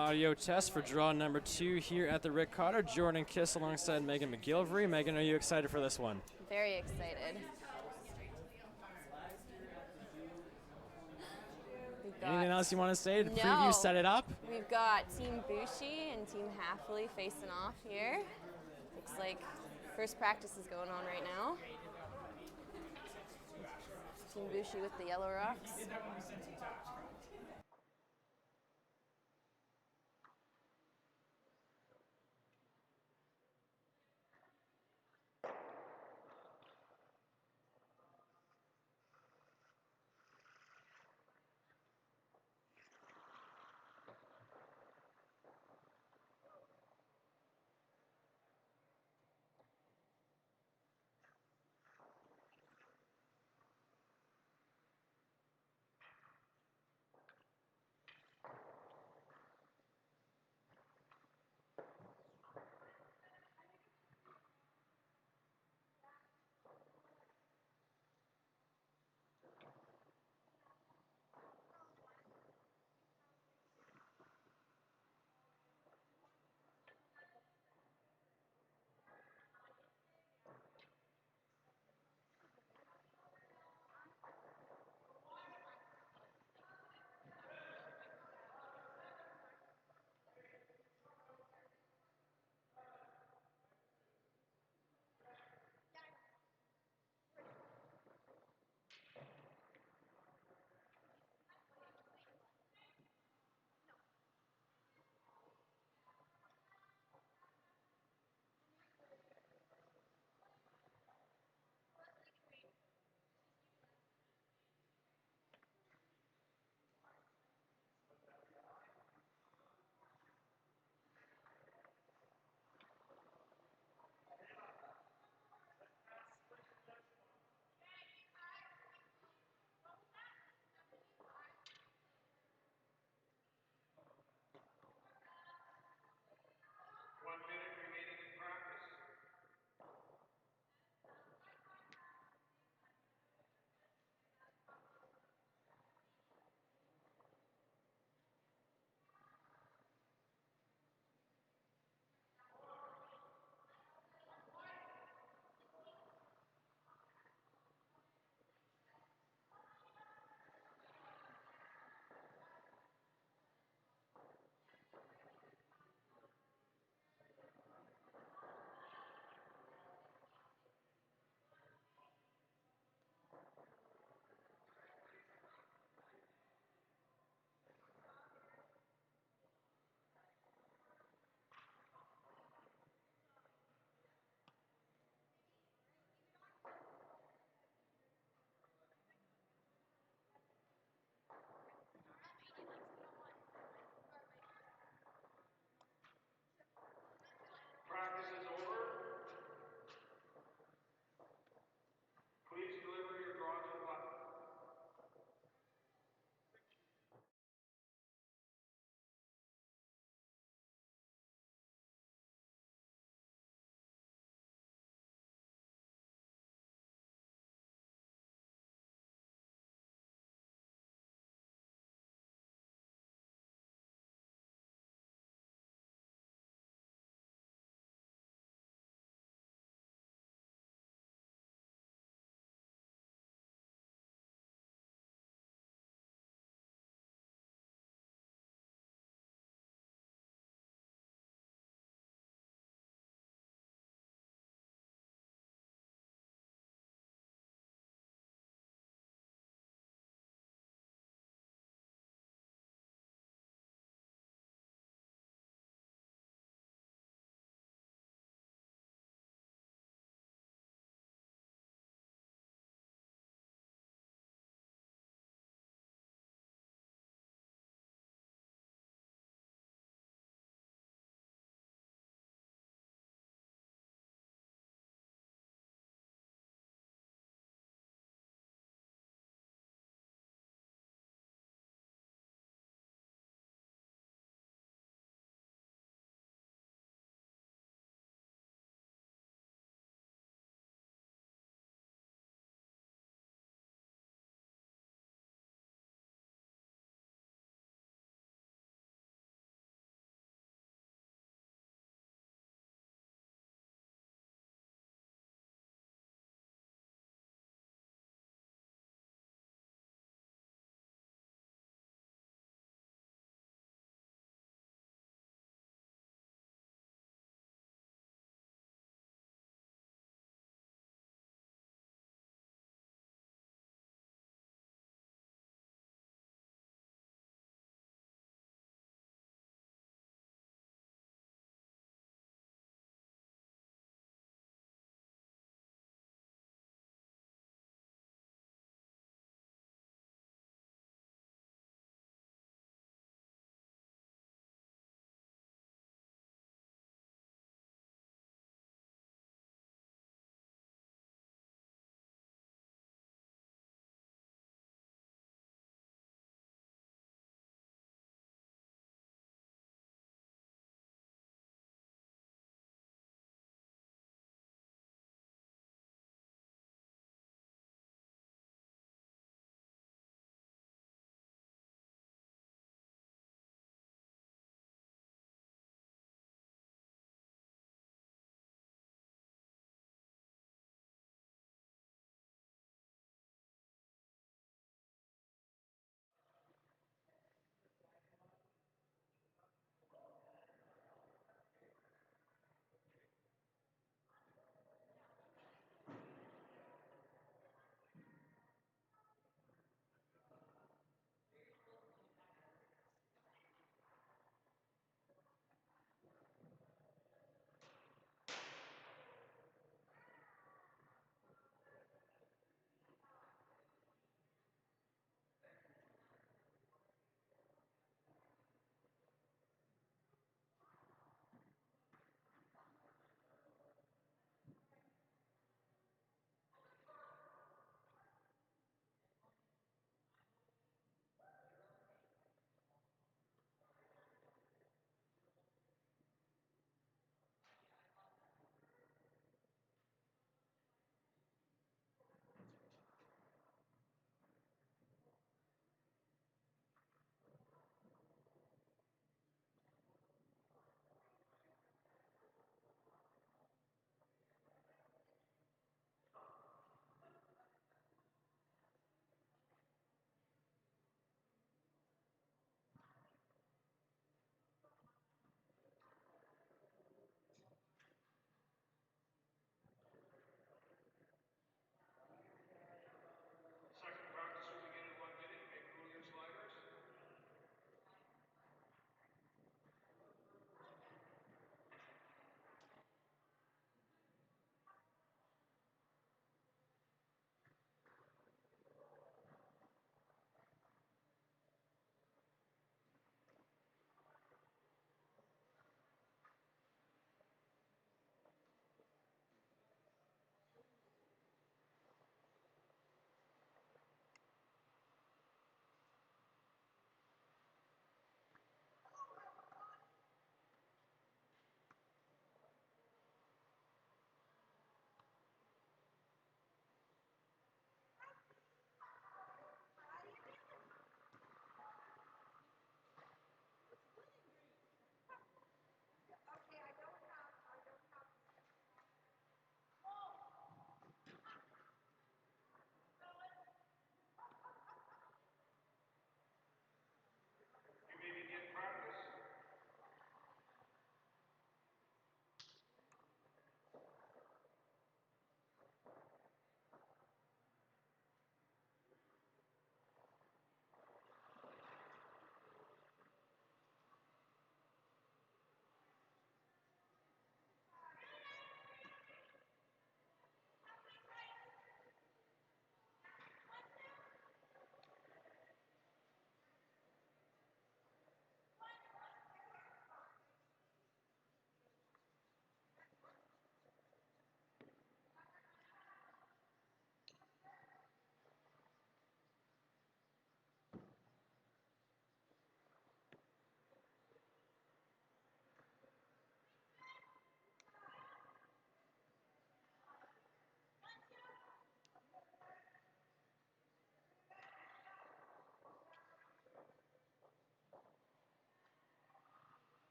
audio test for draw number 2 here at the Rick Cotter. Jordan Kiss alongside Megan McGilvery. Megan, are you excited for this one? Very excited. Anything else you want to say to No. preview, set it up? We've got Team Buchy and Team Hafeli facing off here. Looks like first practice is going on right now. Team Buchy with the yellow rocks.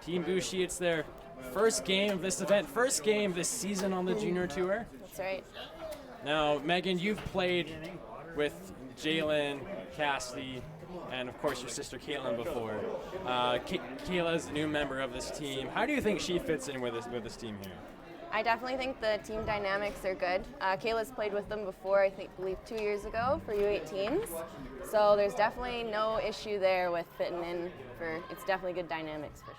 Team Buchy, it's their first game of this event, first game this season on the Junior Tour. That's right. Now, Megan, you've played with Jalen, Cassidy, and of course your sister Caitlin before. Kayla is a new member of this team. How do you think she fits in with this team here? I definitely think the team dynamics are good. Kayla's played with them before, I believe 2 years ago for U18s. So there's definitely no issue there with fitting in it's definitely good dynamics for sure.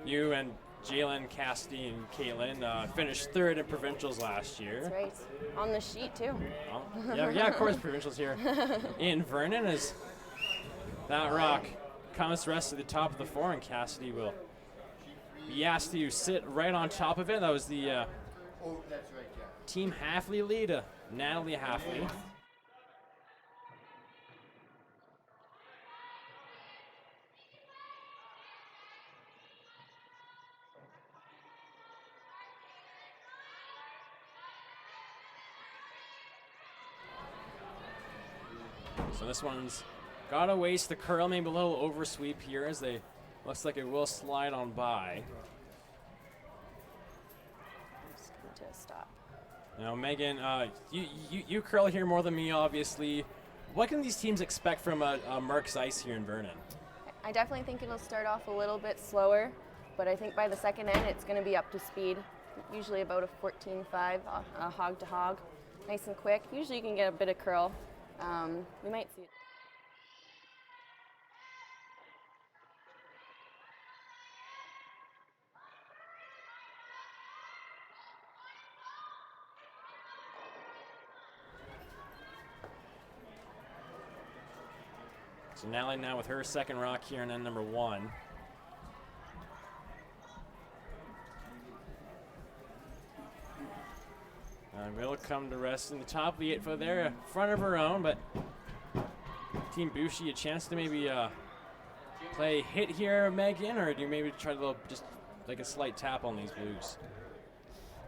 You and Jalen, Cassidy, and Caitlin finished third in provincials last year. That's right. On the sheet too. Oh, yeah, of course, provincials here. In Vernon, as that rock comes to rest at the top of the four, and Cassidy will be asked to sit right on top of it. That was the Team Hafeli lead, Natalie Hafeli. So this one's got to waste the curl, maybe a little oversweep here as they looks like it will slide on by. Just come to a stop. Now, Megan, you curl here more than me, obviously. What can these teams expect from a Mark's Ice here in Vernon? I definitely think it'll start off a little bit slower, but I think by the second end it's going to be up to speed. Usually about a 14.5 hog to hog, nice and quick. Usually you can get a bit of curl. We might see it. So Natalie now with her second rock here in end number 1. Will come to rest in the top of the 8-foot there, in front of her own, but Team Buchy a chance to maybe play hit here, Megan, or do you maybe try to just like a slight tap on these blues?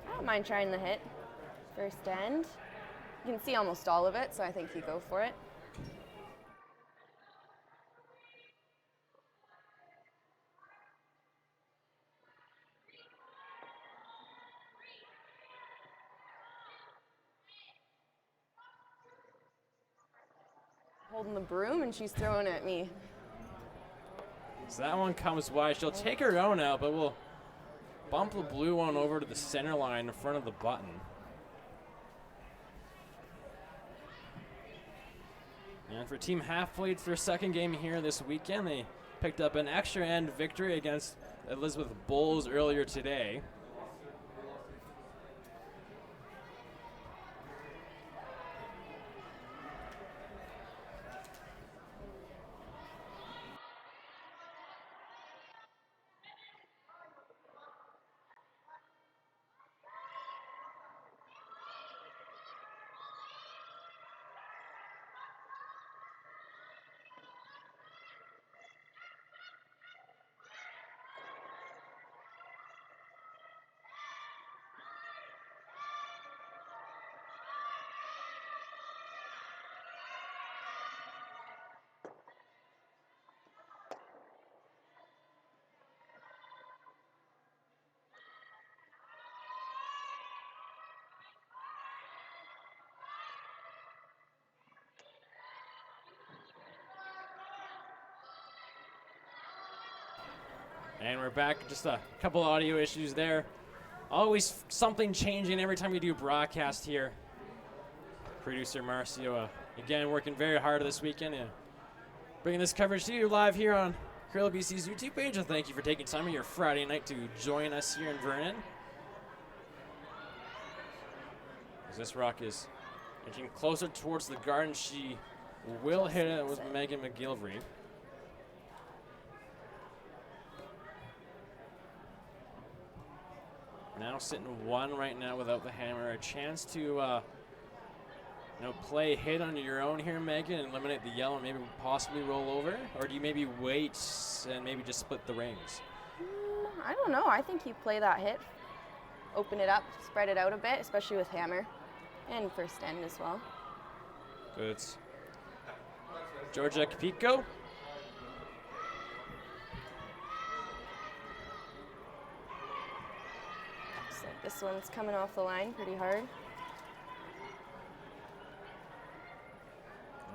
I don't mind trying the hit. First end. You can see almost all of it, so I think you go for it. Holding the broom and she's throwing at me. So that one comes wide. She'll take her own out, but we'll bump the blue one over to the center line in front of the button. And for Team Hafeli, it's their second game here this weekend. They picked up an extra end victory against Elizabeth Bowles earlier today. And we're back. Just a couple audio issues there. Always something changing every time we do broadcast here. Producer Marcio, again, working very hard this weekend and bringing this coverage to you live here on Curl BC's YouTube page. And thank you for taking time of your Friday night to join us here in Vernon. As this rock is inching closer towards the garden, she will hit it with Megan McGillivray. Now sitting 1 right now without the hammer. A chance to play a hit on your own here, Megan, and eliminate the yellow and maybe possibly roll over? Or do you maybe wait and maybe just split the rings? I don't know. I think you play that hit, open it up, spread it out a bit, especially with hammer and first end as well. Good. Georgia Capico. Looks like this one's coming off the line pretty hard.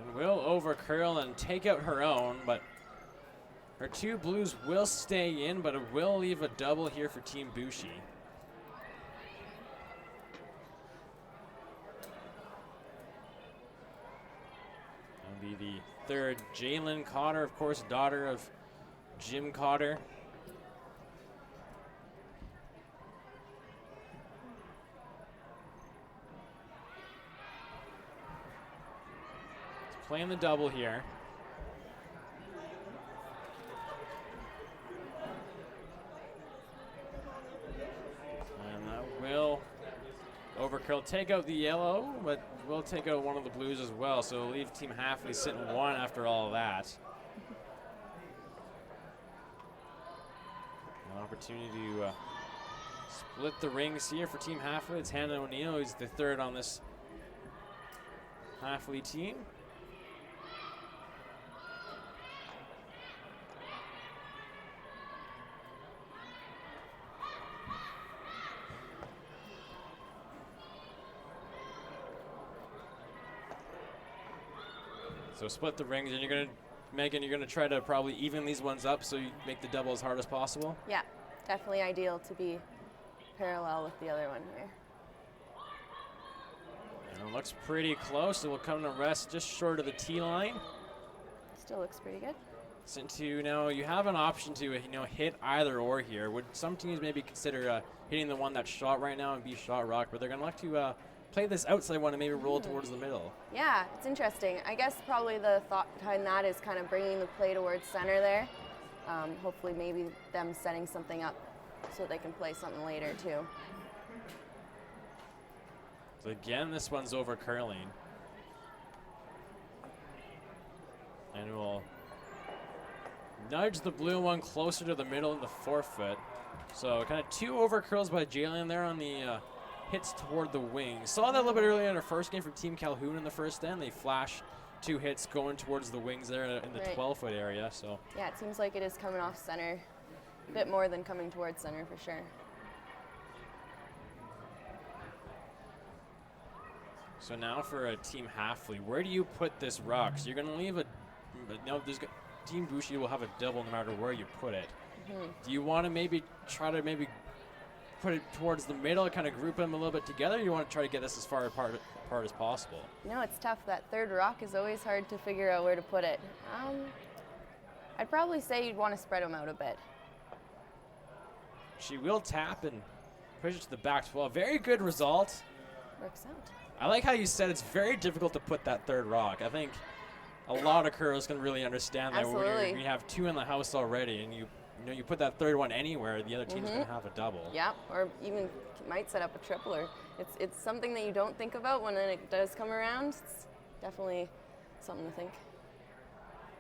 And will over curl and take out her own, but her two blues will stay in, but it will leave a double here for Team Buchy. That'll be the third. Jalen Cotter, of course, daughter of Jim Cotter. Playing the double here. And that will overkill, take out the yellow, but will take out one of the blues as well. So leave Team Hafeli sitting one after all of that. An opportunity to split the rings here for Team Hafeli. It's Hannah O'Neill, who's the third on this Hafeli team. So split the rings, and you're gonna, Megan, you're gonna try to probably even these ones up so you make the double as hard as possible? Yeah, definitely ideal to be parallel with the other one here. And it looks pretty close. It will come to rest just short of the tee line. Still looks pretty good. Into now, you have an option to hit either or here. Would some teams maybe consider hitting the one that's shot right now and be shot rock, but they're gonna like to play this outside one and maybe roll towards the middle? Yeah, it's interesting. I guess probably the thought behind that is kind of bringing the play towards center there. Hopefully maybe them setting something up so they can play something later too. So again, this one's over curling. And we'll nudge the blue one closer to the middle of the forefoot. So kind of two over curls by Jalen there on the hits toward the wing. Saw that a little bit earlier in our first game from Team Calhoun in the first end. They flashed two hits going towards the wings there in the 12-foot area. So yeah, it seems like it is coming off center a bit more than coming towards center for sure. So now for a Team Hafeli, where do you put this rock? So you're going to leave a, Team Buchy will have a double no matter where you put it. Do you want to maybe try to put it towards the middle, kind of group them a little bit together? Or you want to try to get this as far apart as possible? No, it's tough. That third rock is always hard to figure out where to put it. I'd probably say you'd want to spread them out a bit. She will tap and push it to the back 12. Very good result. Works out. I like how you said it's very difficult to put that third rock. I think a lot of curlers can really understand that when you have two in the house already, and you put that third one anywhere, the other team's going to have a double. Yeah, or even might set up a triple. Or it's something that you don't think about when it does come around. It's definitely something to think.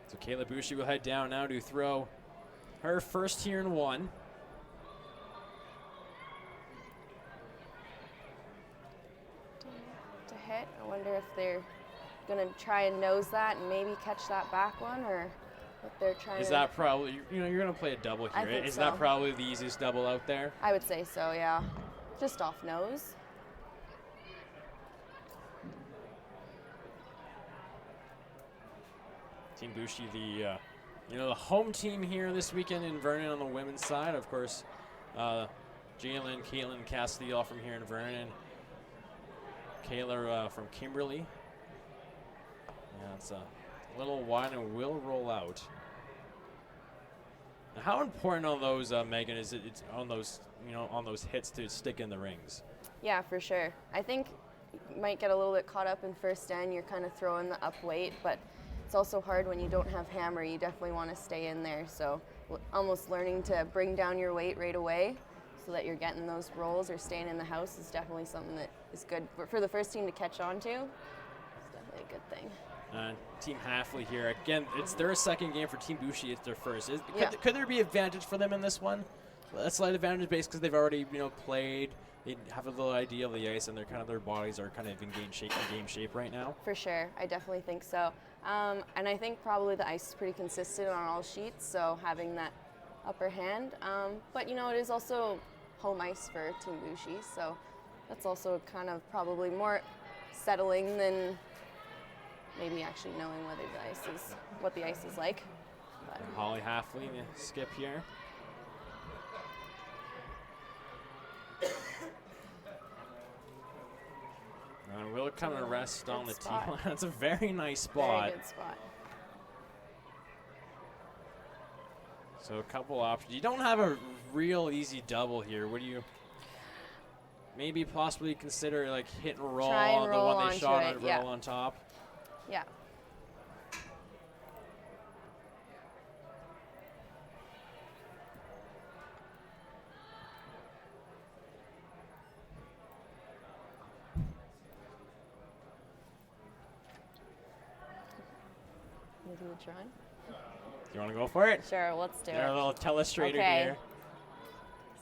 So Kayla Buchy will head down now to throw her first here in one. To hit, I wonder if they're going to try and nose that and maybe catch that back one, or what they're trying to. Is that probably, you're going to play a double here. Is that probably the easiest double out there? I would say so, yeah. Just off nose. Team Buchy, the home team here this weekend in Vernon on the women's side. Of course, Jalen, Caitlin, Cassidy all from here in Vernon. Kayla from Kimberly. Yeah, it's a little wide and will roll out. Now, how important on those, Megan, is it's on those, on those hits to stick in the rings? Yeah, for sure. I think you might get a little bit caught up in first end. You're kind of throwing the up weight, but it's also hard when you don't have hammer. You definitely want to stay in there. So almost learning to bring down your weight right away so that you're getting those rolls or staying in the house is definitely something that is good for the first team to catch on to. good thing. Team Hafeli here. Again, it's their second game for Team Buchy. It's their first. Yeah. Could there be advantage for them in this one? A slight advantage based because they've already played. They have a little idea of the ice, and their bodies are kind of in game shape right now. For sure, I definitely think so. And I think probably the ice is pretty consistent on all sheets, so having that upper hand. But it is also home ice for Team Buchy, so that's also kind of probably more settling than maybe actually knowing what the ice is like. But Holly Hafeli, skip here. And we'll kind of rest on the tee line. That's a very nice spot. Very good spot. So a couple options. You don't have a real easy double here. What do you maybe possibly consider, like hit and roll on the one they shot and roll on top? Yeah. Do the drawing? You want to go for it? Sure, let's do it. Our little telestrator here.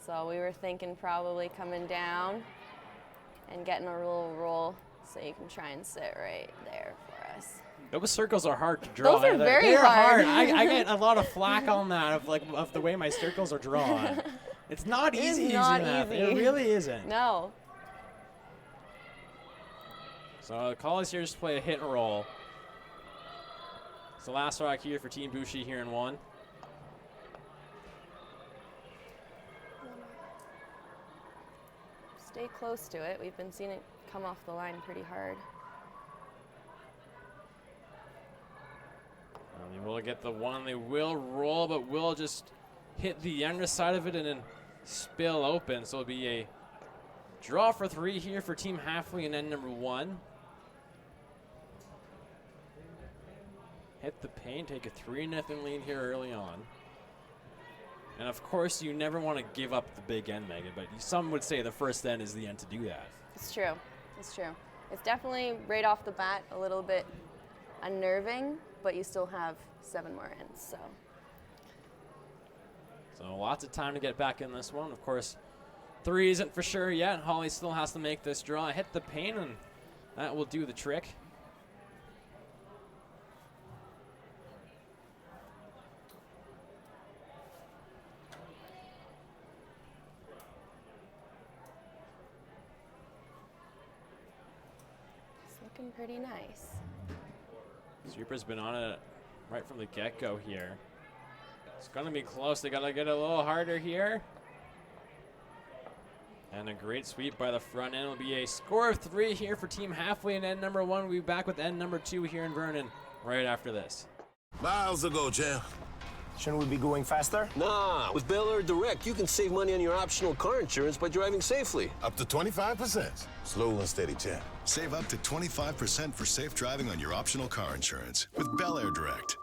So we were thinking probably coming down and getting a little roll so you can try and sit right there for us. Those circles are hard to draw. Those are very They're hard. I get a lot of flack on that of the way my circles are drawn. It's not easy. It's not that. easy. It really isn't. No. So the call is here just to play a hit and roll. It's the last rock here for Team Buchy here in 1. Stay close to it. We've been seeing it come off the line pretty hard. And they will get the one. They will roll, but will just hit the underside of it and then spill open. So it'll be a draw for 3 here for Team Hafeli and end number 1. Hit the paint, take a 3-0 lead here early on. And of course, you never want to give up the big end, Megan, but some would say the first end is the end to do that. It's true. It's true. It's definitely right off the bat a little bit unnerving, but you still have 7 more ends, so. So lots of time to get back in this one. Of course, 3 isn't for sure yet. Holly still has to make this draw. Hit the paint, and that will do the trick. Looking pretty nice. Sweeper's been on it right from the get-go here. It's going to be close. They got to get a little harder here. And a great sweep by the front end. It'll be a score of 3 here for Team Hafeli and end number 1. We'll be back with end number 2 here in Vernon right after this. Miles ago, champ. Shouldn't we be going faster? Nah, with Bel Air Direct, you can save money on your optional car insurance by driving safely. Up to 25%. Slow and steady, champ. Save up to 25% for safe driving on your optional car insurance with Bel Air Direct.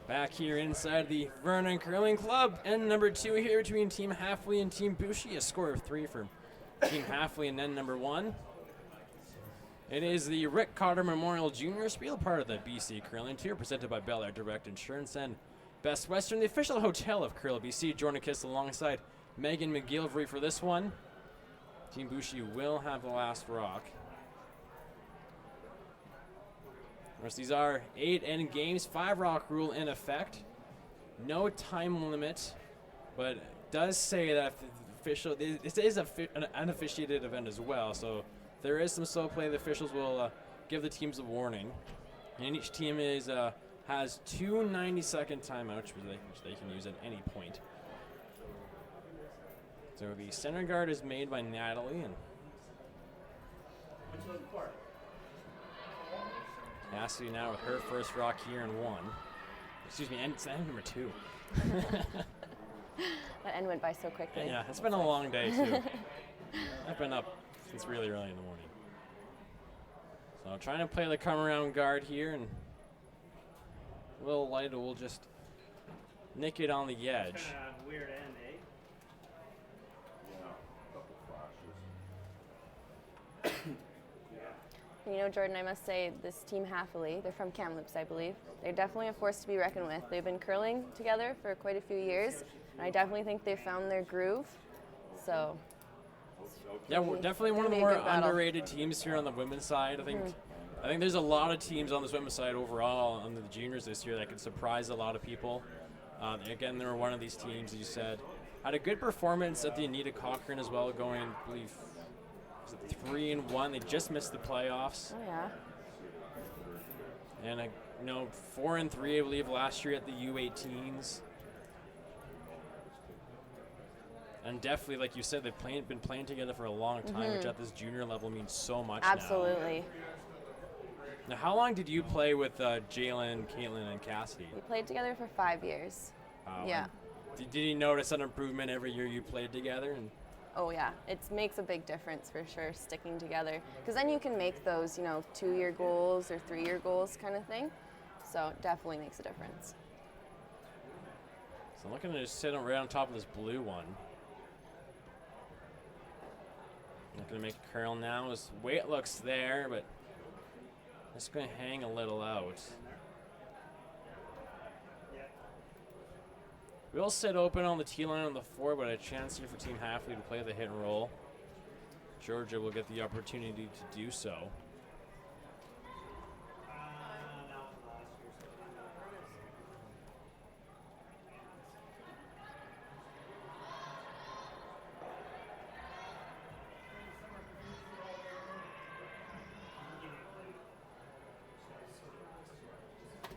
Back here inside the Vernon Curling Club. End number 2 here between Team Hafeli and Team Buchy. A score of 3 for Team Hafeli and end number 1. It is the Rick Cotter Memorial Junior Spiel, part of the BC Curling Tour, presented by Bel Air Direct Insurance and Best Western, the official hotel of Curl BC. Jordan Kiss alongside Megan McGillivray for this one. Team Buchy will have the last rock. Of course, these are 8 end games, 5 rock rule in effect. No time limit, but it does say that if the official, this is an unofficiated event as well, so if there is some slow play, the officials will give the teams a warning. And each team has 2 90-second timeouts, which they can use at any point. So the center guard is made by Natalie, and Hafeli now with her first rock here in 1. Excuse me, and it's end number 2. That end went by so quickly. Yeah, it's been a long day too. I've been up since really early in the morning. So trying to play the come around guard here, and Will Lytle will just nick it on the edge. Weird end, eh? You know, Jordan, I must say, this team Hafeli, they're from Kamloops, I believe. They're definitely a force to be reckoned with. They've been curling together for quite a few years, and I definitely think they've found their groove. So, Yeah, we're definitely one of the more underrated teams here on the women's side. I think there's a lot of teams on this women's side overall on the juniors this year that could surprise a lot of people. Again, they were one of these teams, as you said. Had a good performance at the Anita Cochrane as well, going, I believe, was it 3-1? They just missed the playoffs. oh yeah. And 4-3, I believe, last year at the U18s. And definitely, like you said, they've been playing together for a long time, which at this junior level means so much. Absolutely. Now, how long did you play with Jalen, Caitlin, and Cassidy? We played together for 5 years. Yeah. Did you notice an improvement every year you played together? And Oh yeah, it makes a big difference for sure, sticking together. Because then you can make those, 2-year goals or 3-year goals kind of thing. So it definitely makes a difference. So I'm looking to just sit right on top of this blue one. Not going to make a curl now. His weight looks there, but just going to hang a little out. We'll sit open on the tee line on the 4, but a chance here for Team Hafeli to play the hit and roll. Georgia will get the opportunity to do so.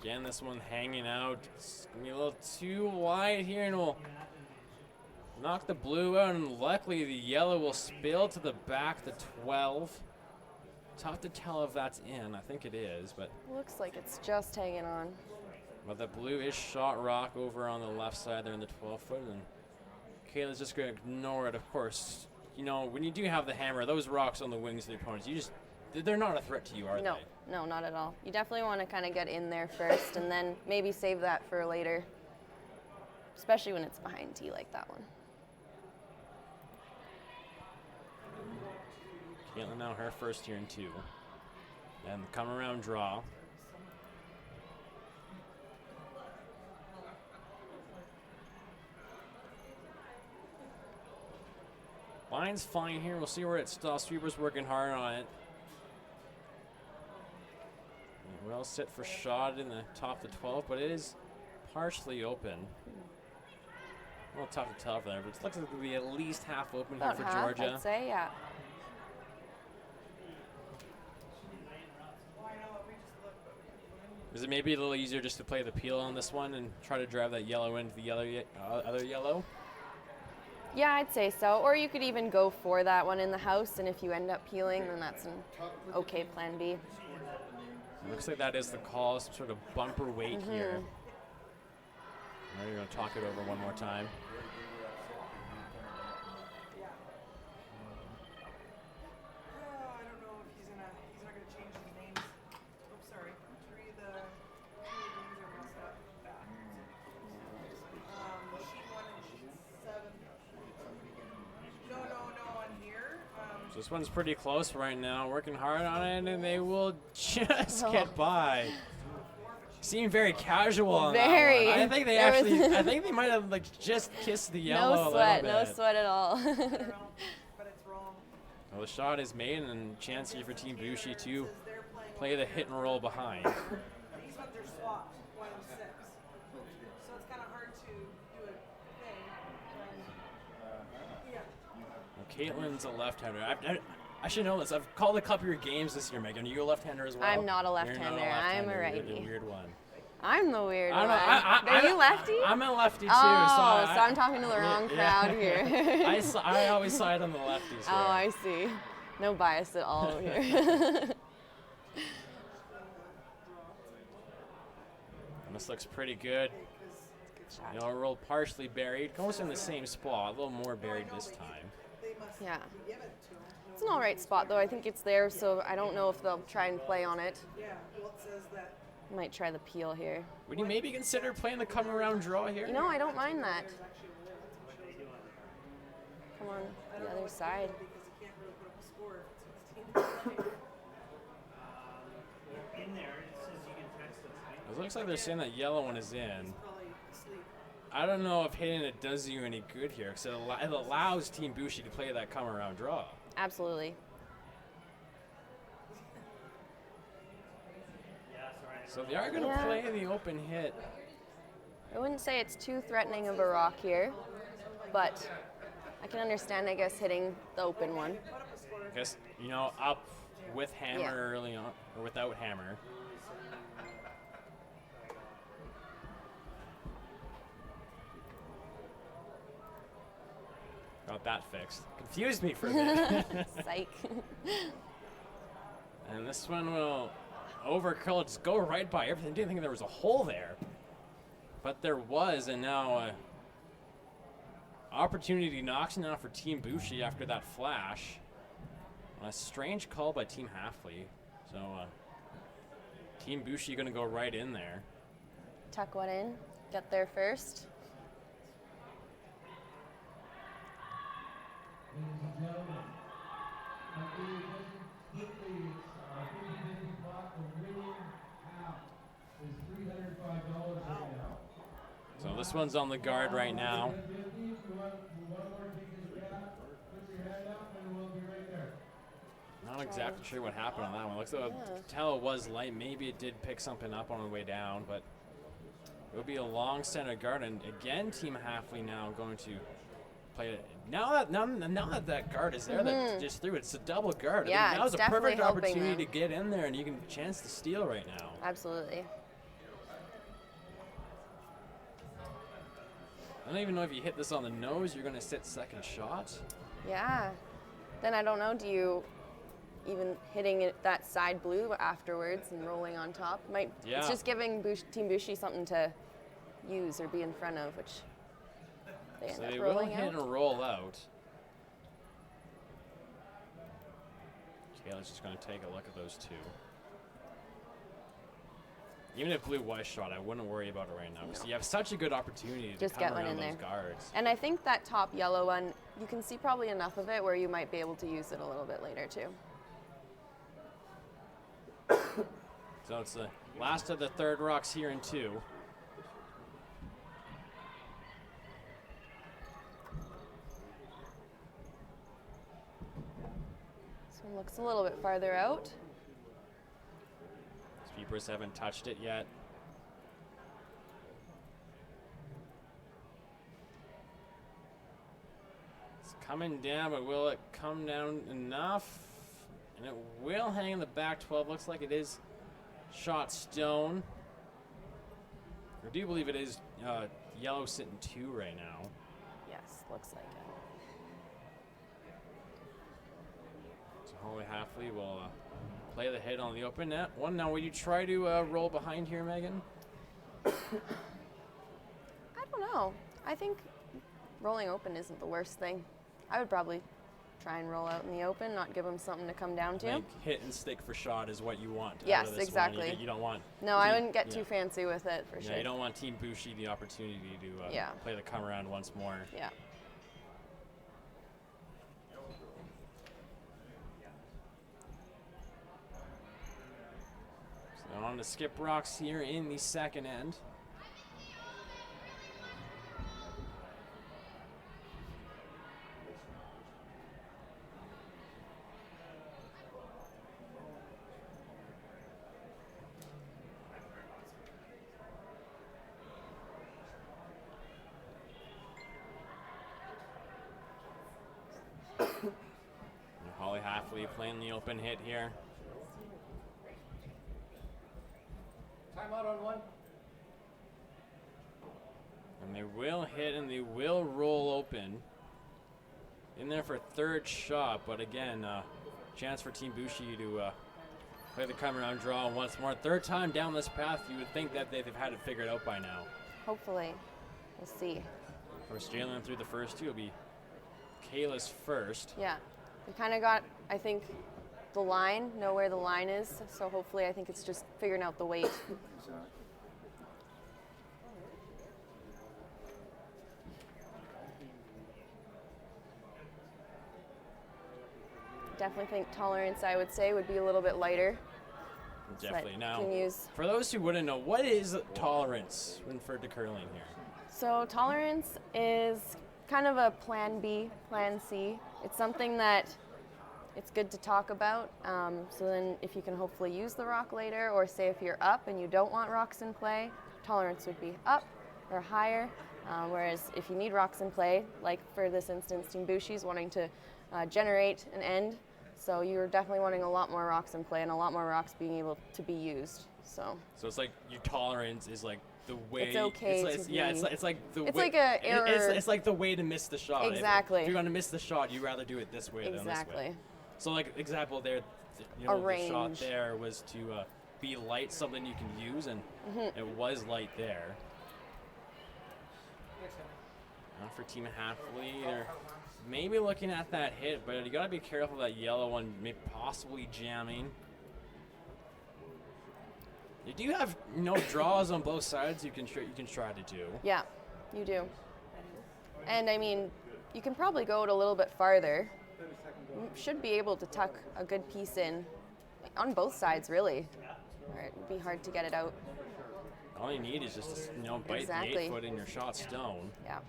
Again, this one hanging out. It's going to be a little too wide here, and we'll knock the blue out, and luckily the yellow will spill to the back, the 12. Tough to tell if that's in. I think it is, but Looks like it's just hanging on. the blue is shot rock over on the left side there in the 12-foot, and Kayla's just going to ignore it, of course. When you do have the hammer, those rocks on the wings of the opponents, they're not a threat to you, are they? No, not at all. You definitely want to kind of get in there first and then maybe save that for later, especially when it's behind tee like that one. Caitlin now her first here in 2. And come around draw. Line's fine here. We'll see where it stops. Sweeper's working hard on it. Well set for shot in the top of the 12, but it is partially open. A little tough to tell there, but it looks like it'll be at least half open About here for half, Georgia. I'd say, yeah. Is it maybe a little easier just to play the peel on this one and try to drive that yellow into the other yellow? Yeah, I'd say so. Or you could even go for that one in the house, and if you end up peeling, then that's an okay plan B. Looks like that is the call, some sort of bumper weight here. Now you're going to talk it over one more time. I don't know if he's not gonna change his names. Oops, sorry. Three of the names are messed up. Sheet 1 and sheet 7. No, on here. So this one's pretty close right now, working hard on it, and they will just get by. Seem very casual on that one. I think I think they might have just kissed the yellow No sweat, a little bit. no sweat at all. But it's wrong. Well, the shot is made, and chance here for Team Buchy to play the hit and roll behind. These ones are swapped, 1 and 6. So it's kind of hard to do a thing. Yeah. Well, Caitlin's a left-hander. I should know this. I've called a couple of your games this year, Megan. Are you a left-hander as well? I'm not a You're left-hander. not a I'm a left-hander. righty. You're the weird one. I'm the weird one. Are you lefty? I'm a lefty too. Oh, so I'm talking to the wrong crowd here. I always side on the lefties here. Oh, I see. No bias at all over here. This looks pretty good. Shot. You know, rolled partially buried. Almost in the same spot. A little more buried this time. Yeah. It's an all right spot, though. I think it's there, so I don't know if they'll try and play on it. Yeah, well, it says that. Might try the peel here. Would you maybe consider playing the come around draw here? You know, I don't mind that. Come on, the other side. Because you can't really put up a score if it's 16 to 20. It looks like they're saying that yellow one is in. Probably asleep. I don't know if hitting it does you any good here, because it allows Team Buchy to play that come around draw. Absolutely. So they are going to Yeah. play the open hit. I wouldn't say it's too threatening of a rock here, but I can understand, I guess, hitting the open one. I guess, you know, up with hammer Yeah. early on, or without hammer. Got that fixed. Confused me for a bit. Psych. And this one will overcurl, just go right by everything. Didn't think there was a hole there. But there was, and now opportunity knocks now for Team Buchy after that flash. A strange call by Team Hafeli. So Team Buchy going to go right in there. Tuck one in, get there first. So this one's on the guard right now. Not exactly sure what happened on that one. Looks like tell it was light. Maybe it did pick something up on the way down, but it would be a long center guard. And again, Team Hafeli now going to play it. Now that guard is there, that just threw it. It's a double guard. Yeah, I mean, that was it's a perfect definitely helping opportunity them. to get in there, and you can chance to steal right now. Absolutely. I don't even know if you hit this on the nose, you're going to sit second shot. Yeah. Then I don't know, do you even hitting it that side blue afterwards and rolling on top? Yeah. It's just giving Team Buchy something to use or be in front of, which they end So up they will rolling hit out. and roll out. Kayla's just going to take a look at those two. Even if blue was shot, I wouldn't worry about it right now. Because you have such a good opportunity to Just come get one around in those there. guards. And I think that top yellow one, you can see probably enough of it where you might be able to use it a little bit later too. So it's the last of the third rocks here in two. This one looks a little bit farther out. Sweepers haven't touched it yet. It's coming down, but will it come down enough? And it will hang in the back 12. Looks like it is shot stone. I do believe it is yellow sitting 2 right now. Yes, looks like it. So Holly Hafeli will play the hit on the open net one. Now, will you try to roll behind here, Megan? I don't know. I think rolling open isn't the worst thing. I would probably try and roll out in the open, not give them something to come down to. I think hit and stick for shot is what you want. out Yes, of this exactly. One. You don't want. No, I Team- wouldn't get yeah. too fancy with it for Yeah, sure. you don't want Team Buchy the opportunity to Yeah. play the come around once more. Yeah. So on to skip rocks here in the second end. Holly Hafeli playing the open hit here. Timeout on one. And they will hit and they will roll open. In there for third shot, but again, chance for Team Buchy to Play the come around draw once more. Third time down this path, you would think that they've had it figured out by now. Hopefully. We'll see. Of course, Jalen through the first two will be Kayla's first. Yeah. We kind of got, I think, the line, know where the line is. So hopefully I think it's just figuring out the weight. Definitely think tolerance, I would say, would be a little bit lighter. So Definitely. that Now, you can use. for those who wouldn't know, what is tolerance when referred to curling here? So tolerance is kind of a plan B, plan C. It's something that it's good to talk about. So then if you can hopefully use the rock later, or say if you're up and you don't want rocks in play, tolerance would be up or higher. Whereas if you need rocks in play, like for this instance, Team Buchy's wanting to generate an end. So you're definitely wanting a lot more rocks in play and a lot more rocks being able to be used. So it's like your tolerance is like the way. It's okay it's to yeah, be- it's like the it's way. like a error. It's like the way to miss the shot. Exactly. If you're gonna miss the shot, you rather do it this way than this way. exactly. So like example there, the shot range. there was to be light, something you can use, and it was light there. Now for Team Hafeli, they're maybe looking at that hit, but you gotta be careful of that yellow one, maybe possibly jamming. You do have draws on both sides. You can try to do. Yeah, you do. And I mean, you can probably go it a little bit farther. You should be able to tuck a good piece in on both sides, really. Or it would be hard to get it out. All you need is just to, bite Exactly. the 8-foot in your shot stone. Yeah.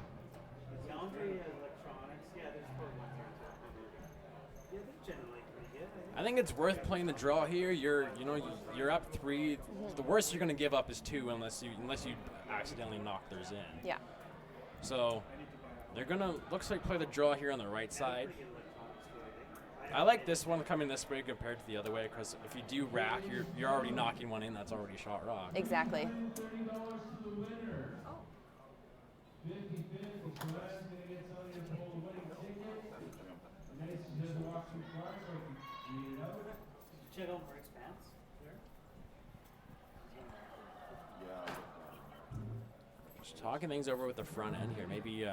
I think it's worth playing the draw here. You're up 3. The worst you're gonna give up is 2 unless you accidentally knock theirs in. Yeah. So they're gonna looks like play the draw here on the right side. I like this one coming this way compared to the other way, because if you do rack, you're already knocking one in that's already shot rock. Exactly. Check out more expanse. Just talking things over with the front end here. Maybe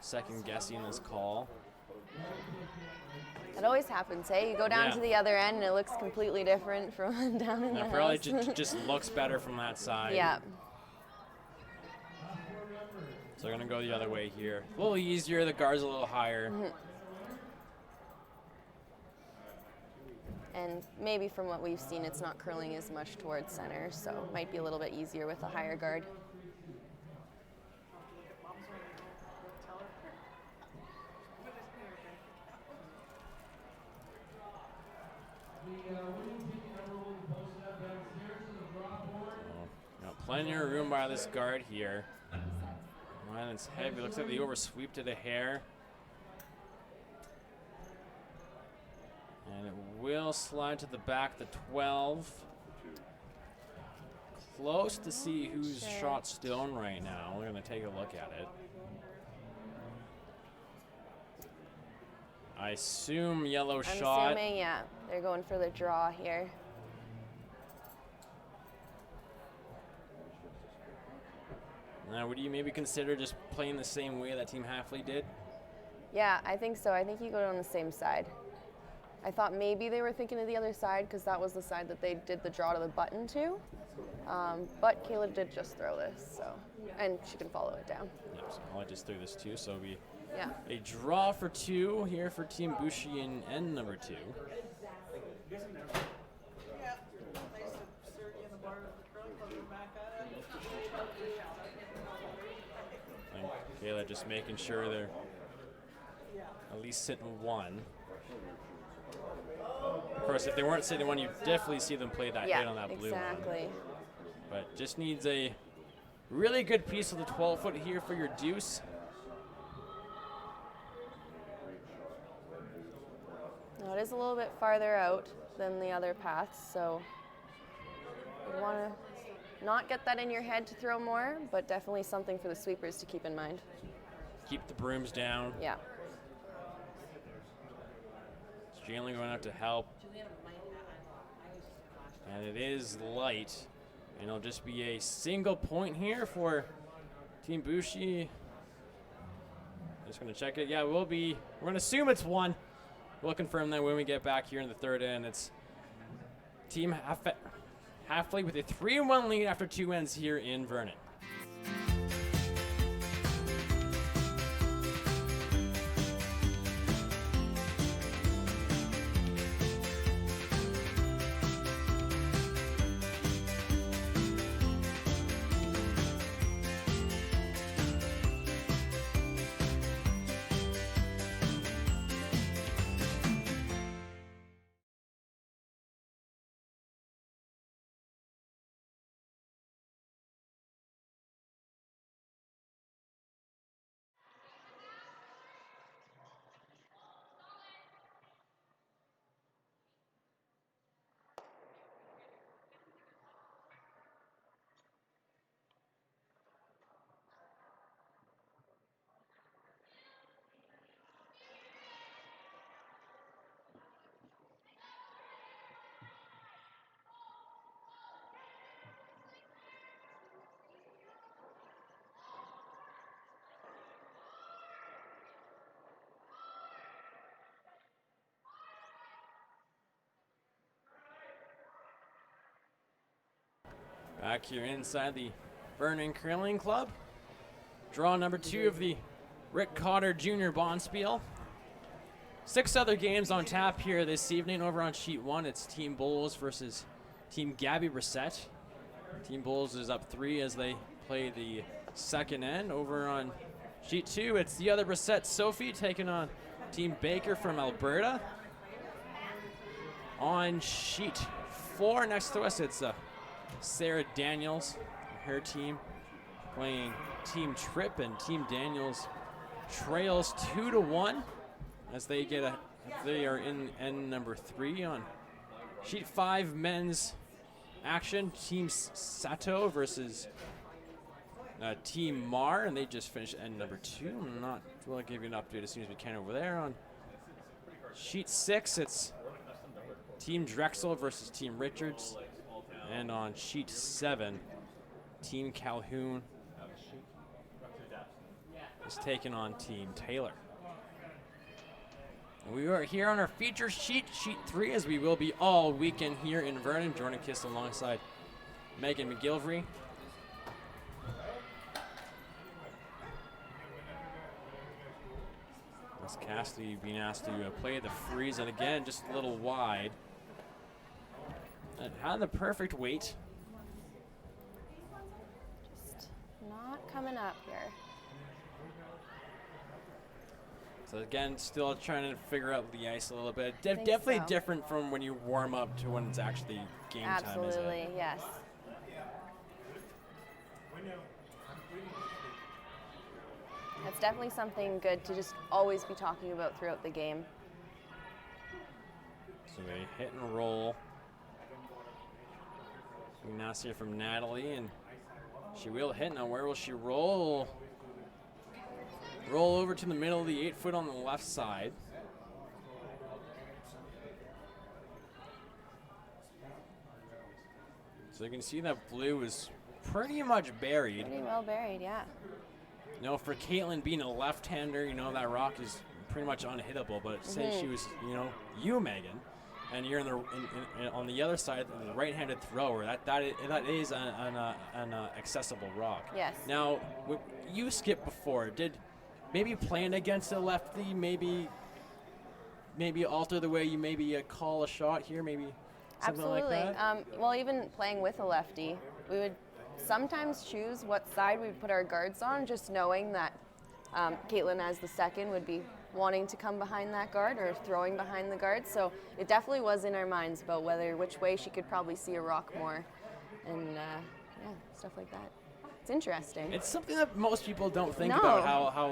second guessing this call. It always happens, hey? You go down Yeah. to the other end and it looks completely different from down in the That probably house. just looks better from that side. Yeah. So they're gonna go the other way here. A little easier. The guard's a little higher. And maybe from what we've seen, it's not curling as much towards center, so it might be a little bit easier with a higher guard. Plenty of room by this guard here. Man, it's heavy. Looks like they oversweep to the hair. And it will slide to the back, the 12. Close to see who's shot stone right now. We're going to take a look at it. I assume yellow I'm shot. assuming, yeah, they're going for the draw here. Now, would you maybe consider just playing the same way that Team Hafeli did? Yeah, I think so. I think you go on the same side. I thought maybe they were thinking of the other side because that was the side that they did the draw to the button to. But Kayla did just throw this, so, and she can follow it down. Yep, so I just threw this too, so we Yeah. a draw for 2 here for Team Buchy in end number 2. Yeah. Nice and sturdy in the bar of the curl, closing back up. And Kayla just making sure they're at least sitting 1. Of course, if they weren't sitting 1, you'd definitely see them play that hit on that blue one. exactly. But just needs a really good piece of the 12-foot here for your deuce. Now it is a little bit farther out than the other paths, so you want to not get that in your head to throw more, but definitely something for the sweepers to keep in mind. Keep the brooms down. Yeah. Jalen going out to help. And it is light. And it'll just be a single point here for Team Buchy. Just going to check it. Yeah, we're going to assume it's 1. We'll confirm that when we get back here in the third end. It's Team Hafeli with a 3-1 lead after 2 ends here in Vernon. Back here inside the Vernon Curling Club. Draw number 2 of the Rick Cotter Jr. Bonspiel. 6 other games on tap here this evening. Over on sheet 1, it's Team Bowles versus Team Gabby Brissett. Team Bowles is up 3 as they play the second end. Over on sheet 2, it's the other Brissett, Sophie, taking on Team Baker from Alberta. On sheet 4 next to us, it's Sarah Daniels, her team, playing Team Tripp, and Team Daniels trails 2-1 as they are in end number 3. On sheet 5, men's action, Team Sato versus Team Mar, and they just finished end number 2. We'll give you an update as soon as we can over there. On sheet 6, it's Team Drexel versus Team Richards. And on sheet 7, Team Calhoun is taking on Team Taylor. And we are here on our feature sheet, sheet 3, as we will be all weekend here in Vernon. Jordan Kiss alongside Megan McGilvery. As Cassidy being asked to play the freeze, and again, just a little wide. It had the perfect weight. Just not coming up here. So again, still trying to figure out the ice a little bit. Definitely so. Different from when you warm up to when it's actually game time. Absolutely, yes. That's definitely something good to just always be talking about throughout the game. So a hit and roll. We now see it from Natalie, and she will hit. Now where will she roll? Roll over to the middle of the 8-foot on the left side. So you can see that blue is pretty much buried. Pretty well buried, yeah. You know, for Caitlin being a left-hander, you know, that rock is pretty much unhittable. But say she was, you, Megan, and you're on the other side, the right-handed thrower. That is an accessible rock. Yes. Now, you skipped before. Did maybe playing against a lefty maybe alter the way you maybe call a shot here? Maybe something Absolutely. like that. Well, even playing with a lefty, we would sometimes choose what side we would put our guards on, just knowing that Caitlin as the second would be wanting to come behind that guard or throwing behind the guard. So it definitely was in our minds about which way she could probably see a rock more, and stuff like that. It's interesting. It's something that most people don't think No. about, how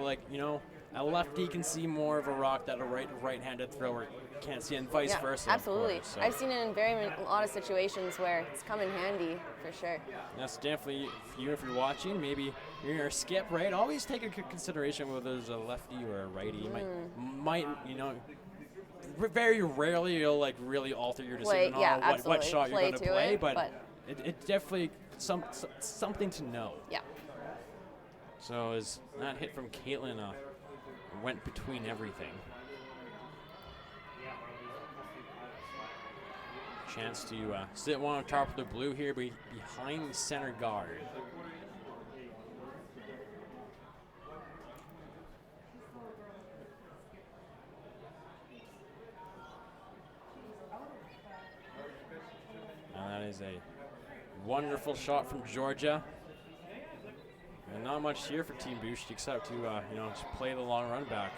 a lefty can see more of a rock that a right-handed thrower can't see, and vice versa. of Absolutely. course. So I've seen it in a lot of situations where it's come in handy for sure. that's definitely for you if you're watching. Maybe you're a skip, right? Always take into consideration whether there's a lefty or a righty. Might very rarely you'll like really alter your decision yeah, on what absolutely. shot Play you're going to to play, it, but it definitely something to know. Yeah. So as that hit from Caitlin went between everything. Chance to sit one on top of the blue here, behind the center guard. And that is a wonderful shot from Georgia. And not much here for Team Buchy except to just play the long run back.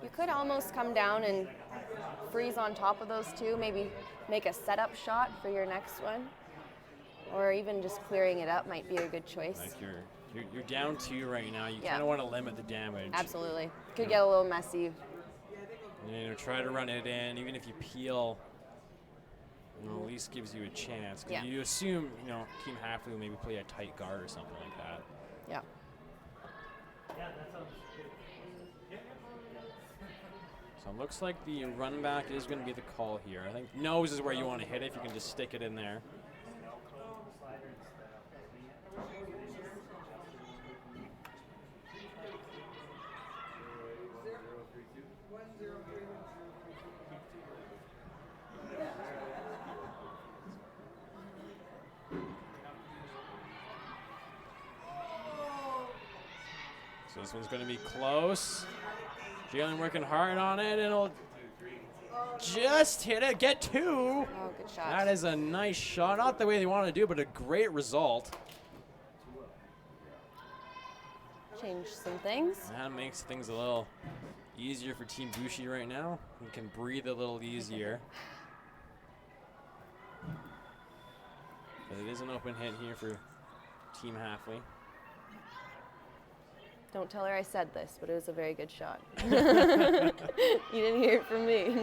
You could almost come down and freeze on top of those two, maybe make a setup shot for your next one. Or even just clearing it up might be a good choice. Like you're down 2 right now. You kind of want to limit the damage. Absolutely. Could get a little messy. Try to run it in, even if you peel. At least gives you a chance. 'Cause you assume, Team Hafeli will maybe play a tight guard or something like that. Yeah. So it looks like the run back is going to be the call here. I think nose is where you want to hit it if you can just stick it in there. So this one's going to be close. Jalen working hard on it, and it'll just hit it, get 2. Oh, good shot. That is a nice shot. Not the way they want to do, but a great result. Change some things. That makes things a little easier for Team Buchy right now. We can breathe a little easier. But it is an open hit here for Team Hafeli. Don't tell her I said this, but it was a very good shot. You didn't hear it from me.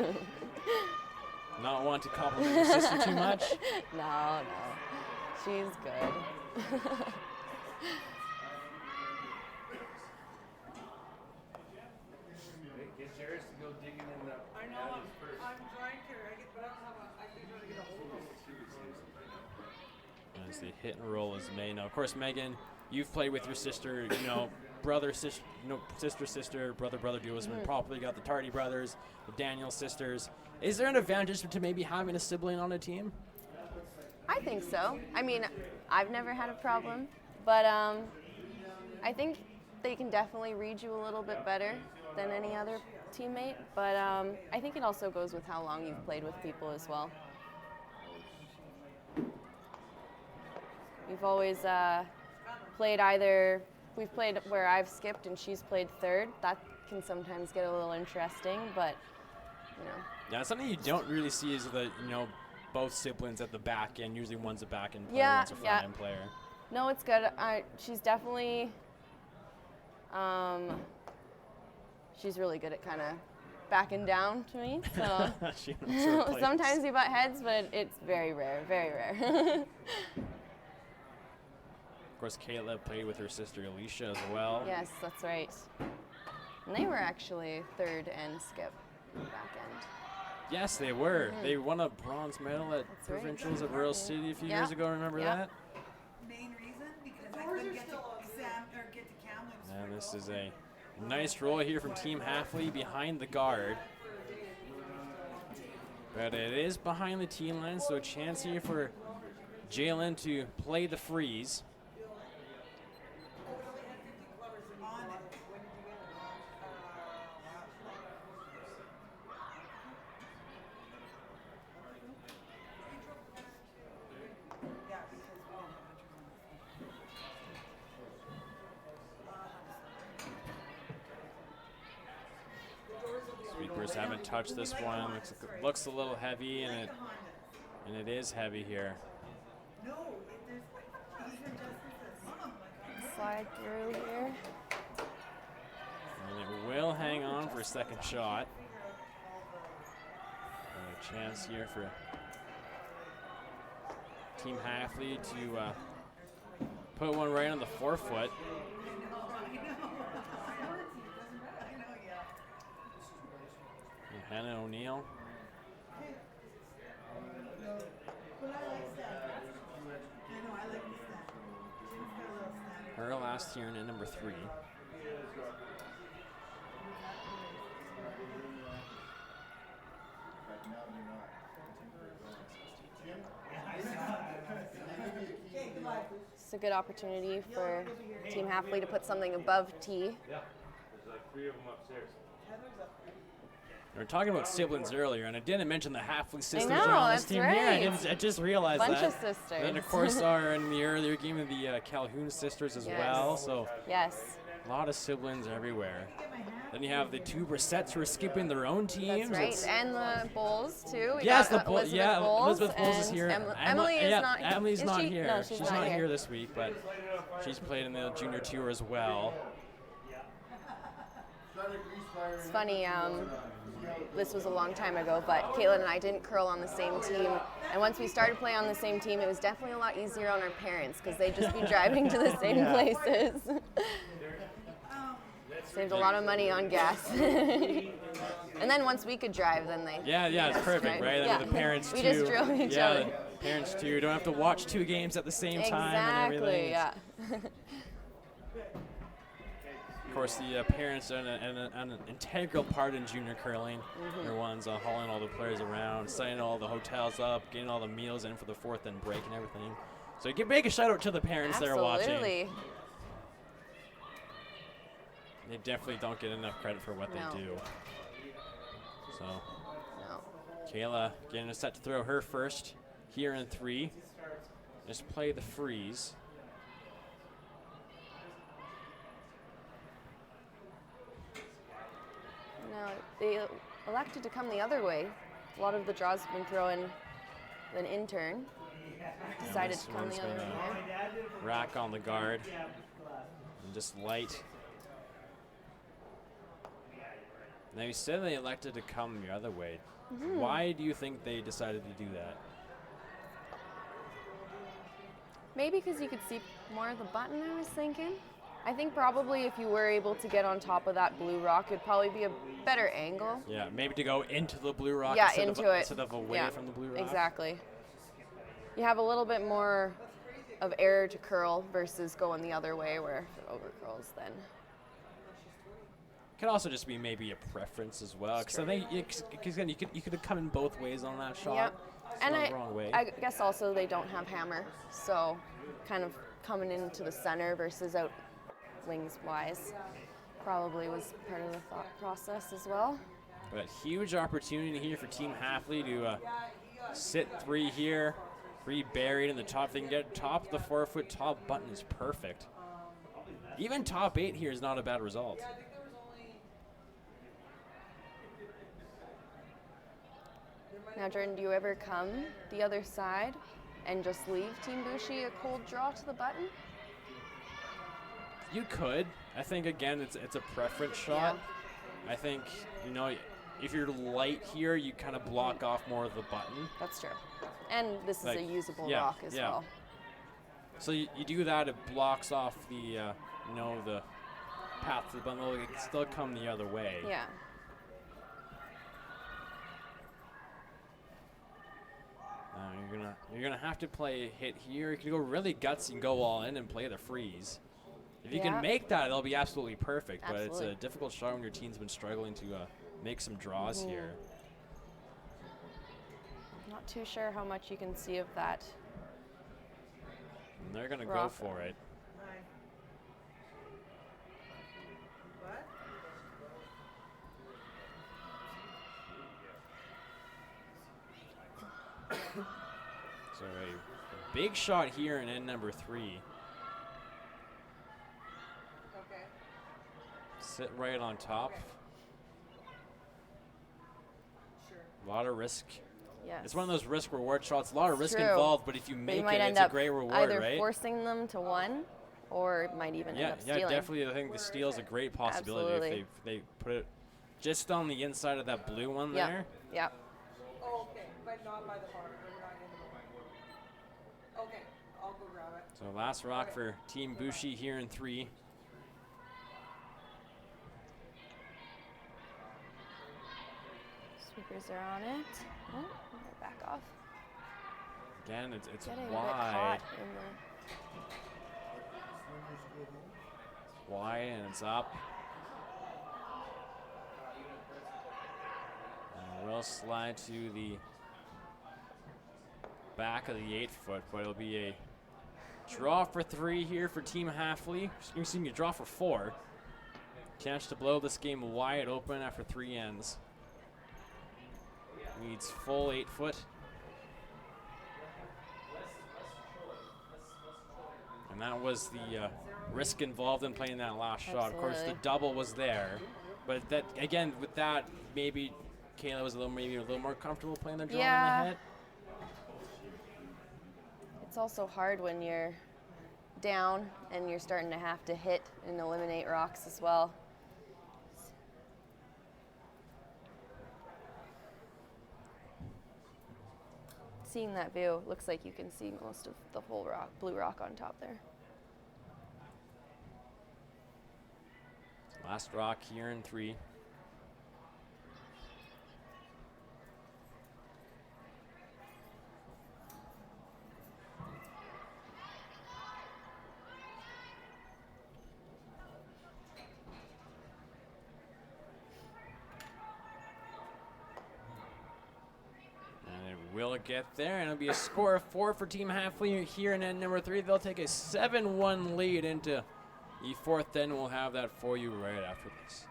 Not want to compliment your sister too much? No. She's good. Get Jairus to go digging in the. I know. I'm trying to. But I don't have a. I think I'm gonna get a hold of it. As the hit and roll is made. Now, of course, Megan, you've played with your sister, sister, brother dualism, and probably got the Tardy brothers, the Daniel sisters. Is there an advantage to maybe having a sibling on a team? I think so. I mean, I've never had a problem, but I think they can definitely read you a little bit better than any other teammate, but I think it also goes with how long you've played with people as well. We've always we've played where I've skipped and she's played third. That can sometimes get a little interesting, but, Yeah, something you don't really see is that, both siblings at the back end. Usually one's a back end player, Yeah, one's a front end player. No, it's good. She's definitely, she's really good at kind of backing down to me. So She knows her place. sometimes you butt heads, but it's very rare, very rare. Of course, Kayla played with her sister Alicia as well. Yes, that's right. And they were actually third and skip back end. Yes, they were. They won a bronze medal at That's right. provincials at Royal City a few Yeah. years ago. Remember Yeah. that? Main reason because I couldn't get to exam or get to Kamloops. And this is a nice roll here from Team Hafeli behind the guard. But it is behind the tee line, so a chance here for Jalen to play the freeze. Sweepers haven't touched this one. Looks a little heavy, and it is heavy here. Slide through here. And it will hang on for a second shot. And a chance here for Team Hafeli to put one right on the forefoot. Hannah O'Neill. Her last year in number 3. It's a good opportunity for Team Hafeli to put something above tee. Yeah, there's like 3 of them upstairs. We were talking about siblings earlier, and I didn't mention the Hafeli sisters know, are on this that's team right. here. I just realized Bunch that. of sisters. And of course, are in the earlier game of the Calhoun sisters as Yes. well. So Yes, a lot of siblings everywhere. Then you have the 2 Brissettes who are skipping their own teams. that's right. It's- And the Bulls, too. We Yes, got the Bulls. Yeah, Elizabeth Bulls is and here. Emily is not here. Emily's Is not she? here. No, she's not here this week, but she's played in the junior tour as well. It's funny, this was a long time ago, but Caitlin and I didn't curl on the same team. And once we started playing on the same team, it was definitely a lot easier on our parents because they'd just be driving to the same places. Saved a lot of money on gas. And then once we could drive, then they Yeah, it's perfect, right? Yeah. The parents We too. just drove each yeah, other. the parents too. Don't have to watch 2 games at the same time and everything. Exactly, yeah. Of course, the parents are an integral part in junior curling. Mm-hmm. They're ones hauling all the players around, setting all the hotels up, getting all the meals in for the 4th and break and everything. So you can make a shout out to the parents that are watching. Absolutely. They definitely don't get enough credit for what No. they do. So No. Kayla getting a set to throw her first here in 3. Just play the freeze. No, they elected to come the other way. A lot of the draws have been throwing an intern. Decided This to come one's the other gonna way. rack on the guard and just light. Now you said they elected to come the other way. Mm-hmm. Why do you think they decided to do that? Maybe because you could see more of the button, I was thinking. I think probably if you were able to get on top of that blue rock, it'd probably be a better angle. Yeah, maybe to go into the blue rock Yeah, instead, into of, it. instead of away Yeah, from the blue rock. Exactly. You have a little bit more of error to curl versus going the other way where if it over curls then. Could also just be maybe a preference as well, because I think because again you could have come in both ways on that shot. Yep. It's And not the wrong way. I guess also they don't have hammer, so kind of coming into the center versus out wings wise probably was part of the thought process as well. But huge opportunity here for Team Hafeli to sit 3 here, 3 buried in the top. If they can get top of the 4-foot top button is perfect. Even top 8 here is not a bad result. Now, Jordan, do you ever come the other side and just leave Team Buchy a cold draw to the button? You could. I think again it's a preference shot. I think, you know, if you're light here, you kind of block off more of the button. That's true. And this is Like, a usable yeah, rock as yeah. well. So you do that, it blocks off the you know, the path to the button. It can still come the other way. Yeah. You're gonna have to play a hit here. You can go really gutsy and go all in and play the freeze. If you Yeah. can make that, it'll be absolutely perfect. But it's Absolutely. a difficult shot when your team's been struggling to make some draws here. Not too sure how much you can see of that. And they're gonna go Rock. for it. What? So a big shot here in end number 3. Okay. Sit right on top. Sure. A lot of risk. Yes. It's one of those risk reward shots. A lot of risk True. involved, but if you But make you might it, end it's a up great reward, either right? forcing them to one, or it might even Yeah, end up yeah, stealing. definitely. I think the steal is a great possibility Absolutely. if they put it just on the inside of that blue one Yeah. there. Yeah. Oh, okay, but not by the bar. We're not in the bar. Okay, I'll go grab it. So last rock for Team Buchy here in 3. Keepers are on it. Oh, we're back off. Again, it's Getting a bit wide. caught in the. It's wide and it's up. And will slide to the back of the 8-foot, but it'll be a draw for 3 here for Team Hafeli. Excuse me, a draw for 4. Chance to blow this game wide open after 3 ends. Needs full 8-foot. And that was the risk involved in playing that last shot. Of course, the Absolutely. double was there, but that again with that maybe Kayla was maybe a little more comfortable playing the draw Yeah. in the hit. It's also hard when you're down and you're starting to have to hit and eliminate rocks as well. Seeing that view, looks like you can see most of the whole rock, blue rock on top there. Last rock here in 3. And it will get there, and it'll be a score of 4 for Team Hafeli here in end number 3. They'll take a 7-1 lead into the 4th. Then we'll have that for you right after this.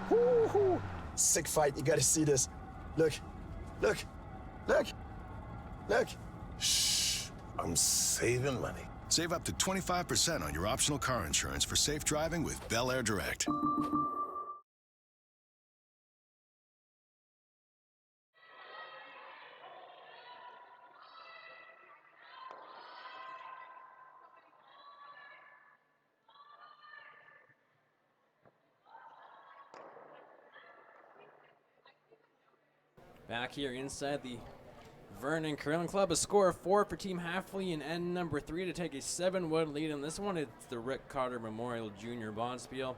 Woo-hoo. Sick fight, you gotta see this. Look, look, look, look. Shh. I'm saving money. Save up to 25% on your optional car insurance for safe driving with Bel Air Direct. Back here inside the Vernon Curling Club, a score of 4 for Team Hafeli in end number 3 to take a 7-1 lead in this one. It's the Rick Cotter Memorial Junior Bonspiel,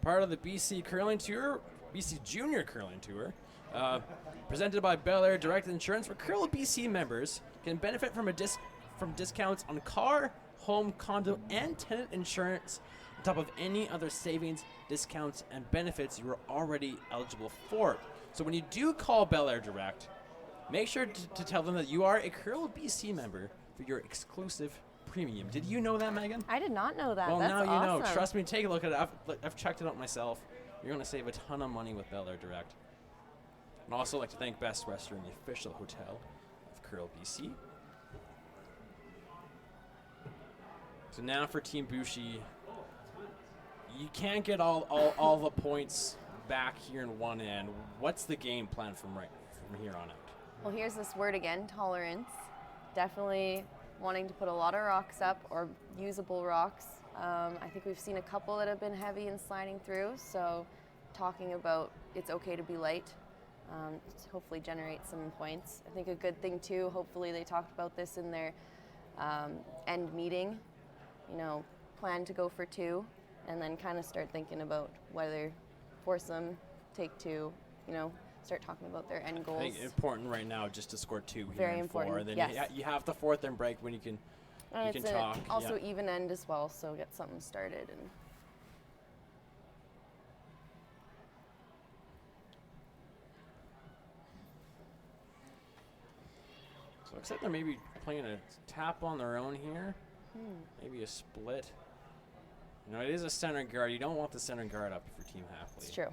part of the BC Curling Tour, BC Junior Curling Tour, presented by Bel Air Direct Insurance, where Curl BC members can benefit from from discounts on car, home, condo, and tenant insurance, on top of any other savings, discounts, and benefits you are already eligible for. So when you do call Bel Air Direct, make sure to tell them that you are a Curl BC member for your exclusive premium. Did you know that, Megan? I did not know that. Well, That's now you know. awesome. Trust me, take a look at it. I've checked it out myself. You're going to save a ton of money with Bel Air Direct. I'd also like to thank Best Western, the official hotel of Curl BC. So now for Team Buchy, you can't get all the points back here in one end. What's the game plan from here on out? Well, here's this word again, tolerance. Definitely wanting to put a lot of rocks up, or usable rocks. I think we've seen a couple that have been heavy and sliding through, so talking about it's okay to be light, to hopefully generate some points. I think a good thing too, hopefully they talked about this in their end meeting, plan to go for 2, and then kind of start thinking about whether force them, take 2, start talking about their end goals. I think important right now just to score 2 here Very in 4. important, Then yes. you have the 4th and break when you can And you it's can talk. also yeah. even end as well, so get something started. And So looks like they're maybe playing a tap on their own here. Maybe a split. It is a center guard. You don't want the center guard up for Team Hafeli. it's true.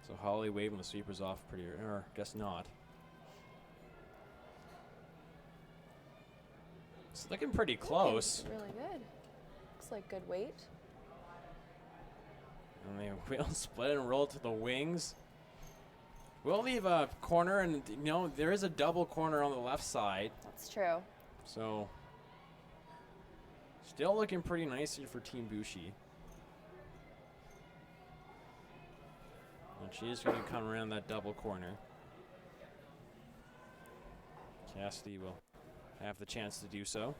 So Holly waving the sweepers off pretty, or guess not. It's looking pretty close. Really good. Looks like good weight. And they will split and roll to the wings. We'll leave a corner, and there is a double corner on the left side. That's true. So still looking pretty nice here for Team Buchy. And she is going to come around that double corner. Cassidy will have the chance to do so.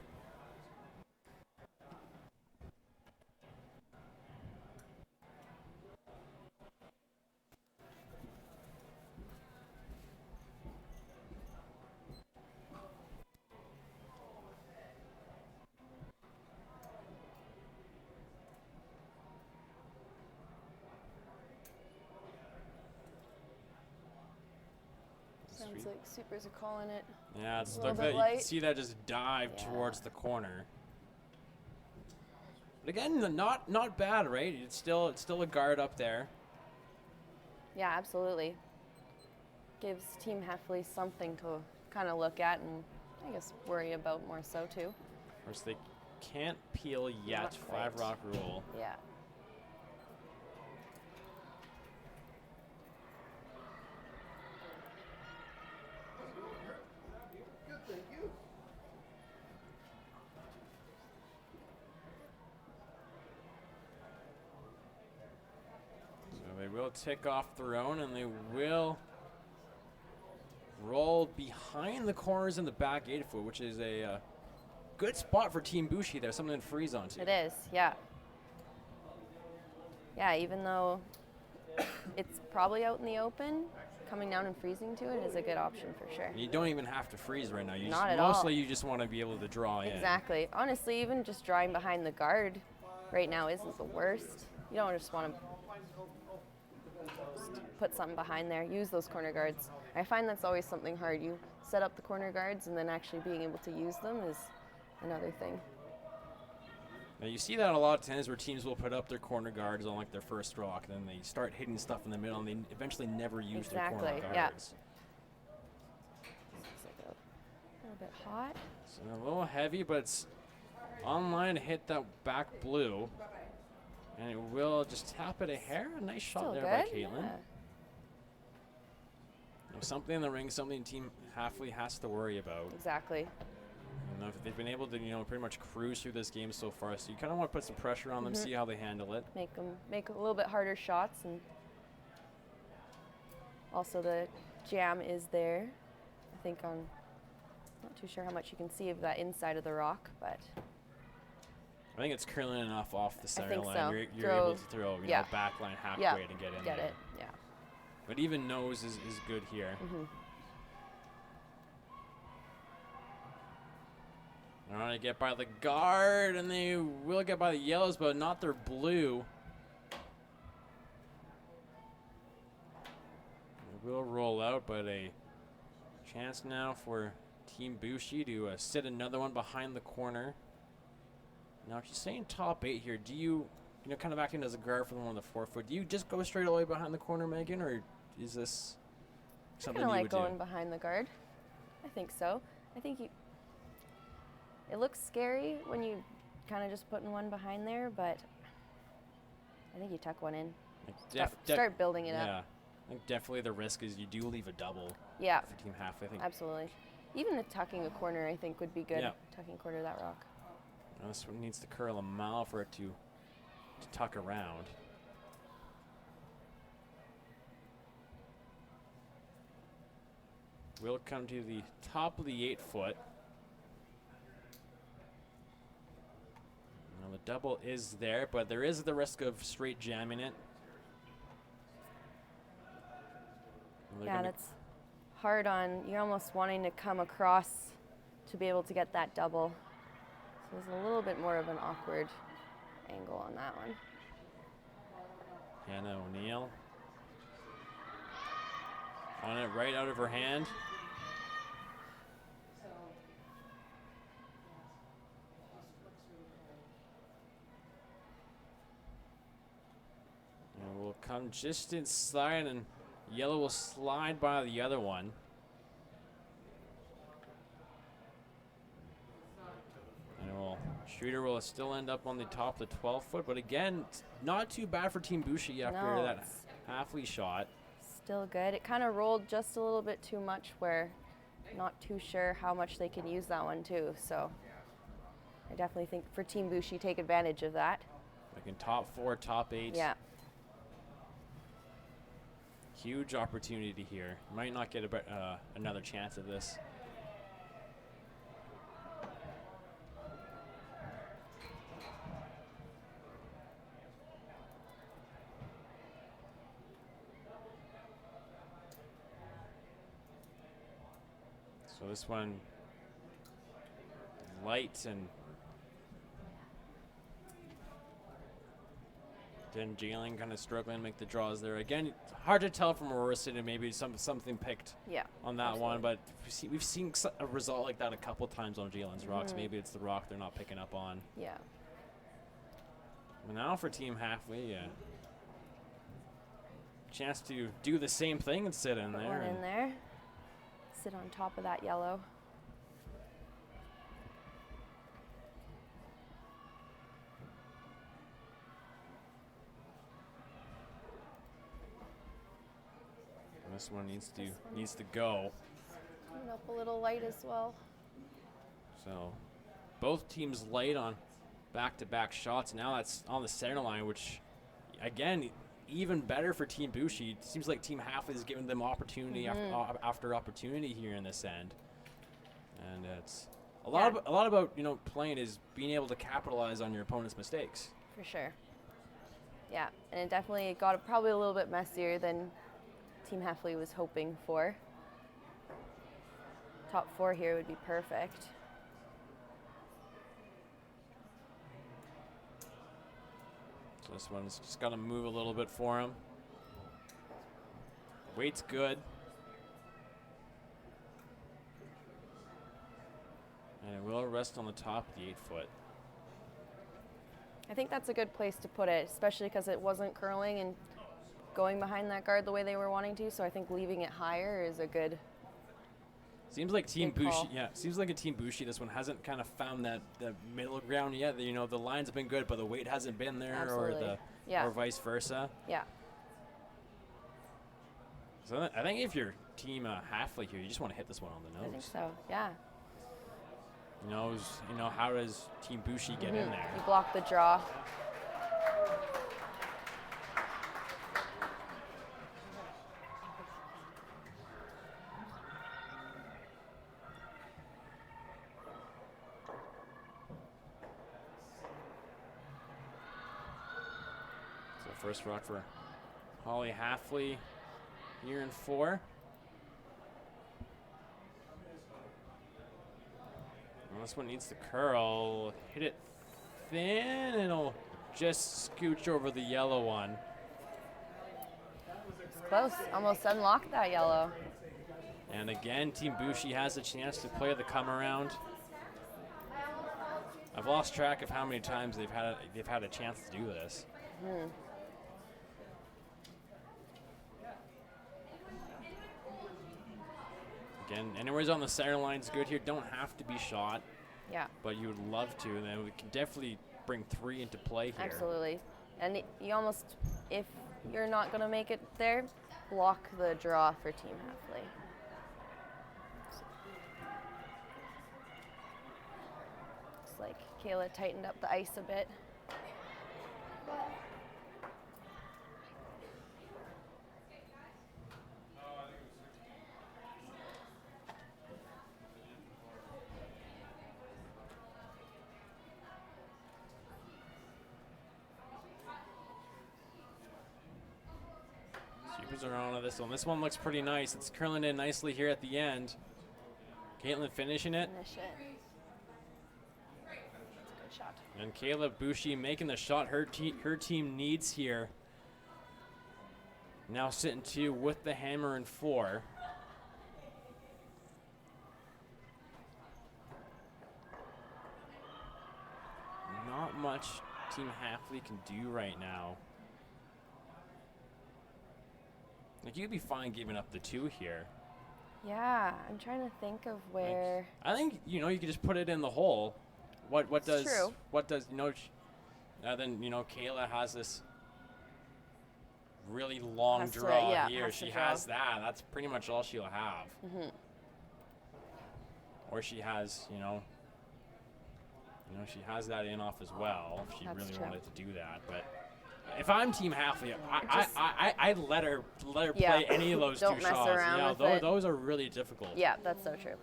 Looks like Supers are calling it. Yeah, it's a little you bit can light. see that just dive Yeah. towards the corner. But again, not bad, right? It's still a guard up there. Yeah, absolutely. Gives Team Hafeli something to kind of look at and I guess worry about more so too. Of course, they can't peel yet. Not 5 quite. rock rule. Yeah. So they will tick off their own, and they will roll behind the corners in the back 8-foot, which is a good spot for Team Buchy there, something to freeze onto. It is, yeah. Yeah, even though it's probably out in the open, coming down and freezing to it is a good option for sure. You don't even have to freeze right now. You Not just, at all. mostly you just want to be able to draw in. Exactly. Honestly, even just drawing behind the guard right now isn't the worst. You don't just want to put something behind there. Use those corner guards. I find that's always something hard. You set up the corner guards and then actually being able to use them is another thing. Now you see that a lot of times where teams will put up their corner guards on like their first rock, and then they start hitting stuff in the middle, and they eventually never use their corner Exactly, guards. yeah. Looks like a little bit hot. So a little heavy, but it's online to hit that back blue, and it will just tap it a hair. A nice shot Still there good. by Caitlin. Yeah. You know, something in the ring, something Team Hafeli has to worry about. Exactly. You know, if they've been able to, pretty much cruise through this game so far, so you kind of want to put some pressure on them, see how they handle it. Make them make a little bit harder shots, and also the jam is there. I think on, not too sure how much you can see of that inside of the rock, but I think it's curling enough off the center think line. so. You're able to throw, yeah. back line half Yeah. grade and get in Get there. it, yeah. But even nose is good here. They're trying to get by the guard, and they will get by the yellows, but not their blue. They will roll out, but a chance now for Team Buchy to sit another one behind the corner. Now, if you're saying top 8 here, do you kind of acting as a guard for the one on the 4-foot, do you just go straight all the way behind the corner, Megan, or is this something Kind you of would like going do? behind the guard. I think so. I think it looks scary when you kind of just putting one behind there, but I think you tuck one in. Like Start building it yeah. up. I think definitely the risk is you do leave a double Yeah, for Team Half. I think absolutely. Even the tucking a corner, I think, would be good. Yeah. Tucking a corner of that rock. this one needs to curl a mile for it to tuck around. We'll come to the top of the 8-foot. Now the double is there, but there is the risk of straight jamming it. And they're Yeah, gonna- that's hard on, you're almost wanting to come across to be able to get that double. So there's a little bit more of an awkward angle on that one. Hannah O'Neill on it right out of her hand. And we'll come just inside, and yellow will slide by the other one. And shooter will still end up on the top of the 12-foot, but again, it's not too bad for Team Buchy after No, that it's Hafeli shot. still good. It kind of rolled just a little bit too much where I'm not too sure how much they can use that one too. So I definitely think for Team Buchy, take advantage of that. Like in top 4, top 8. Yeah. Huge opportunity here. Might not get another chance at this. So this one light and Then Jalen kind of struggling to make the draws there. Again, hard to tell from where we're sitting. Maybe something picked on that one, but we've seen a result like that a couple times on Jalen's rocks. Maybe it's the rock they're not picking up on. Yeah. But now for Team Hafeli, chance to do the same thing and sit in Put there. one in there. Sit on top of that yellow. And this one needs to go. Coming up a little light as well. So both teams light on back-to-back shots. Now that's on the center line, which again, even better for Team Buchy. It seems like Team Hafeli is giving them opportunity after opportunity here in this end. And it's a lot about playing is being able to capitalize on your opponent's mistakes. For sure. Yeah, and it definitely got probably a little bit messier than Team Hafeli was hoping for. Top 4 here would be perfect. So this one's just got to move a little bit for him. Weight's good. And it will rest on the top of the 8-foot. I think that's a good place to put it, especially because it wasn't curling and going behind that guard the way they were wanting to. So I think leaving it higher is a good. Seems like Team Good call. Buchy, seems like a Team Buchy. This one hasn't kind of found the middle ground yet. The lines have been good, but the weight hasn't been there, Absolutely. or vice versa. Yeah. So I think if you're Team Hafeli here, you just want to hit this one on the nose. I think so. Yeah. How does Team Buchy get in there? You block the draw. So first rock for Holly Hafeli here in 4. Well, this one needs to curl. Hit it thin, and it'll just scooch over the yellow one. It's close. Almost unlocked that yellow. And again, Team Buchy has a chance to play the come around. I've lost track of how many times they've had a chance to do this. Again, anywhere's on the center line's good here. Don't have to be shot. Yeah. But you would love to, and then we can definitely bring 3 into play here. Absolutely. And you almost, if you're not going to make it there, block the draw for Team Hafeli. Looks like Kayla tightened up the ice a bit. Supers are on to this one. This one looks pretty nice. It's curling in nicely here at the end. Caitlin finishing it. Finish it. That's a good shot. And Kayla Buchy making the shot her team needs here. Now sitting 2 with the hammer in 4. Not much Team Hafeli can do right now. Like, you'd be fine giving up the 2 here. Yeah, I'm trying to think of where. I think you could just put it in the hole. What does true. then Kayla has this really long Has to- draw yeah, here. has to She draw. has that. That's pretty much all she'll have. Or she has, she has that in off as well if she That's really true. wanted to do that. But if I'm Team Hafeli, I'd let her Yeah. play any of those Don't 2 mess shots. around Yeah, with it. those are really difficult. Yeah, that's so true.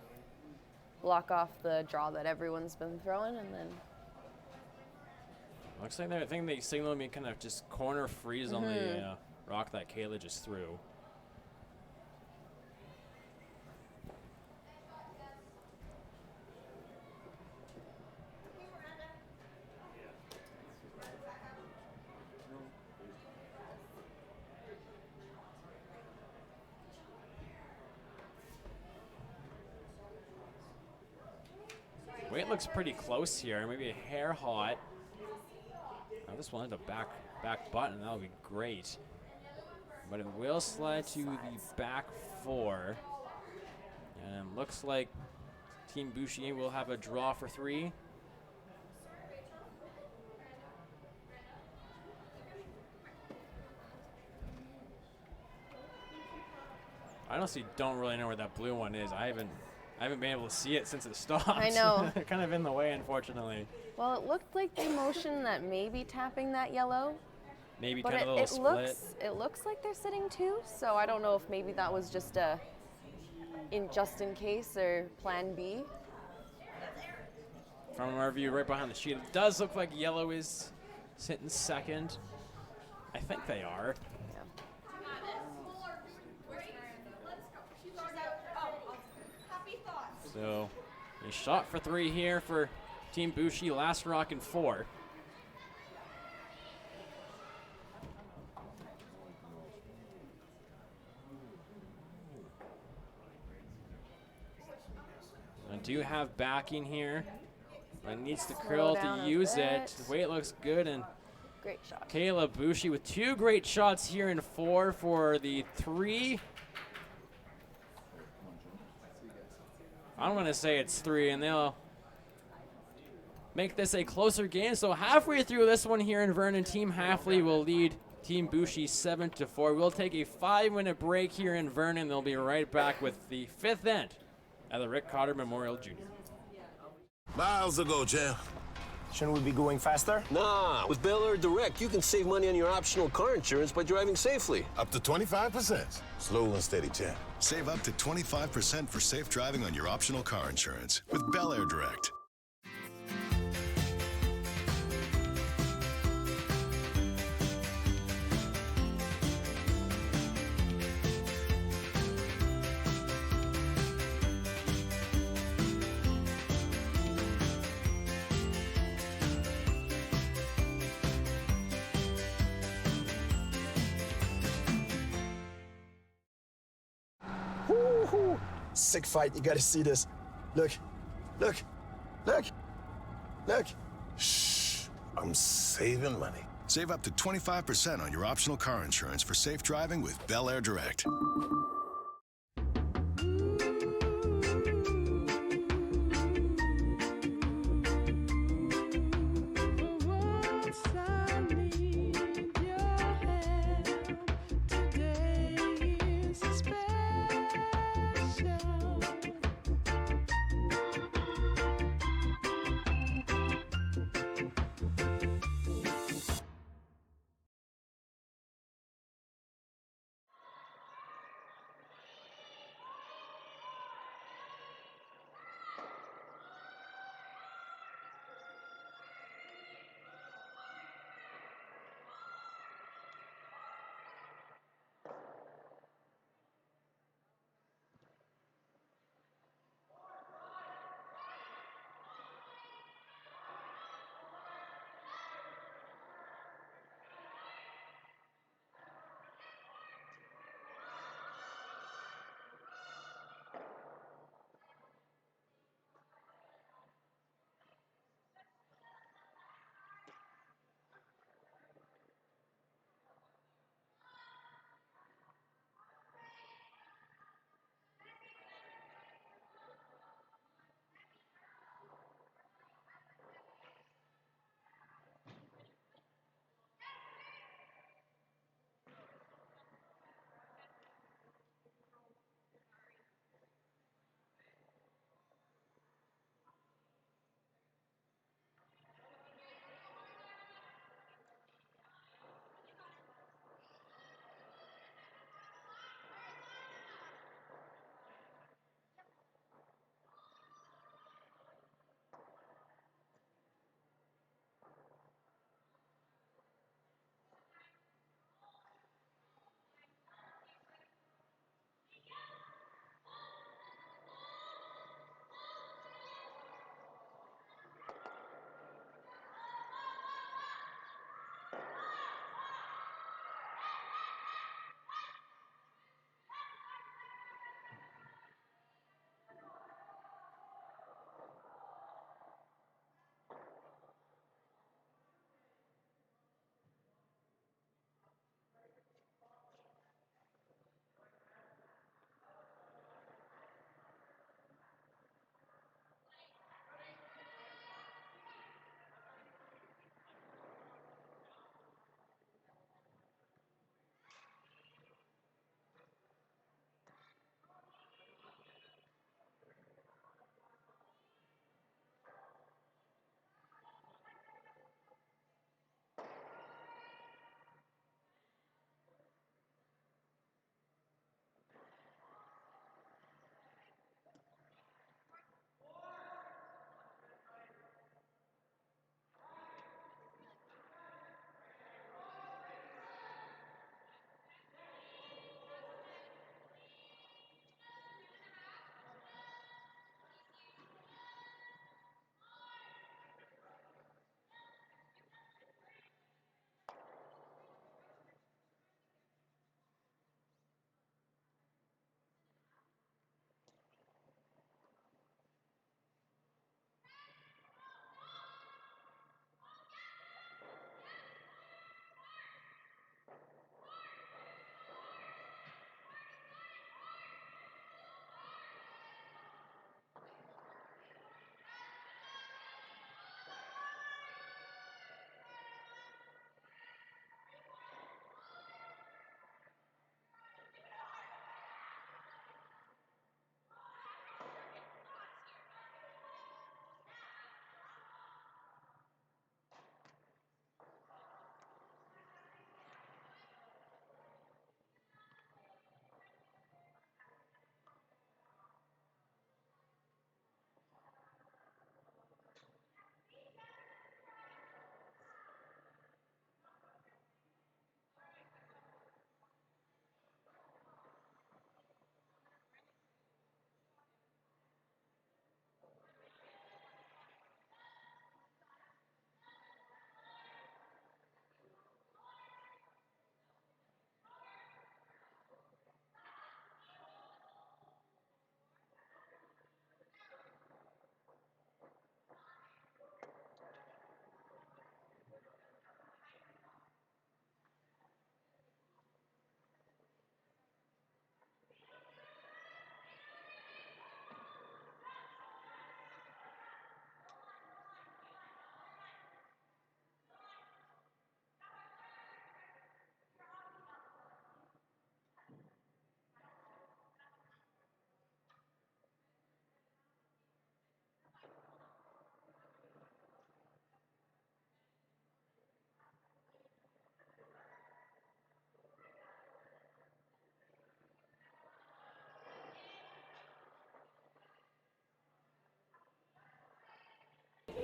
Block off the draw that everyone's been throwing, and then Looks like I think they signaled me kind of just corner freeze on the rock that Kayla just threw. Weight looks pretty close here, maybe a hair hot. Now this will end up back button, that'll be great. But it will slide to the back 4. And it looks like Team Buchy will have a draw for 3. I honestly don't really know where that blue one is. I haven't been able to see it since it stopped. I know. Kind of in the way, unfortunately. Well, it looked like they motioned that maybe tapping that yellow. Maybe But kind of a little split. it looks like they're sitting 2, so I don't know if maybe that was just just in case or plan B. From our view right behind the sheet, it does look like yellow is sitting second. I think they are. So a shot for 3 here for Team Buchy, last rock in 4. I do have backing here, but it needs to curl down to a use bit. it. The weight looks good, and Great shot. Kayla Buchy with 2 great shots here in 4 for the 3. I'm going to say it's 3, and they'll make this a closer game. So halfway through this one here in Vernon, Team Hafeli will lead Team Buchy 7-4. We'll take a 5-minute break here in Vernon. They'll be right back with the 5th end at the Rick Cotter Memorial Junior. Miles ago, champ. Shouldn't we be going faster? Nah, with Bel Air Direct, you can save money on your optional car insurance by driving safely. Up to 25%. Slow and steady, champ. Save up to 25% for safe driving on your optional car insurance with Bel Air Direct. Woo-hoo. Sick fight. You gotta see this. Look. Look. Look. Look. Shh. I'm saving money. Save up to 25% on your optional car insurance for safe driving with Bel Air Direct.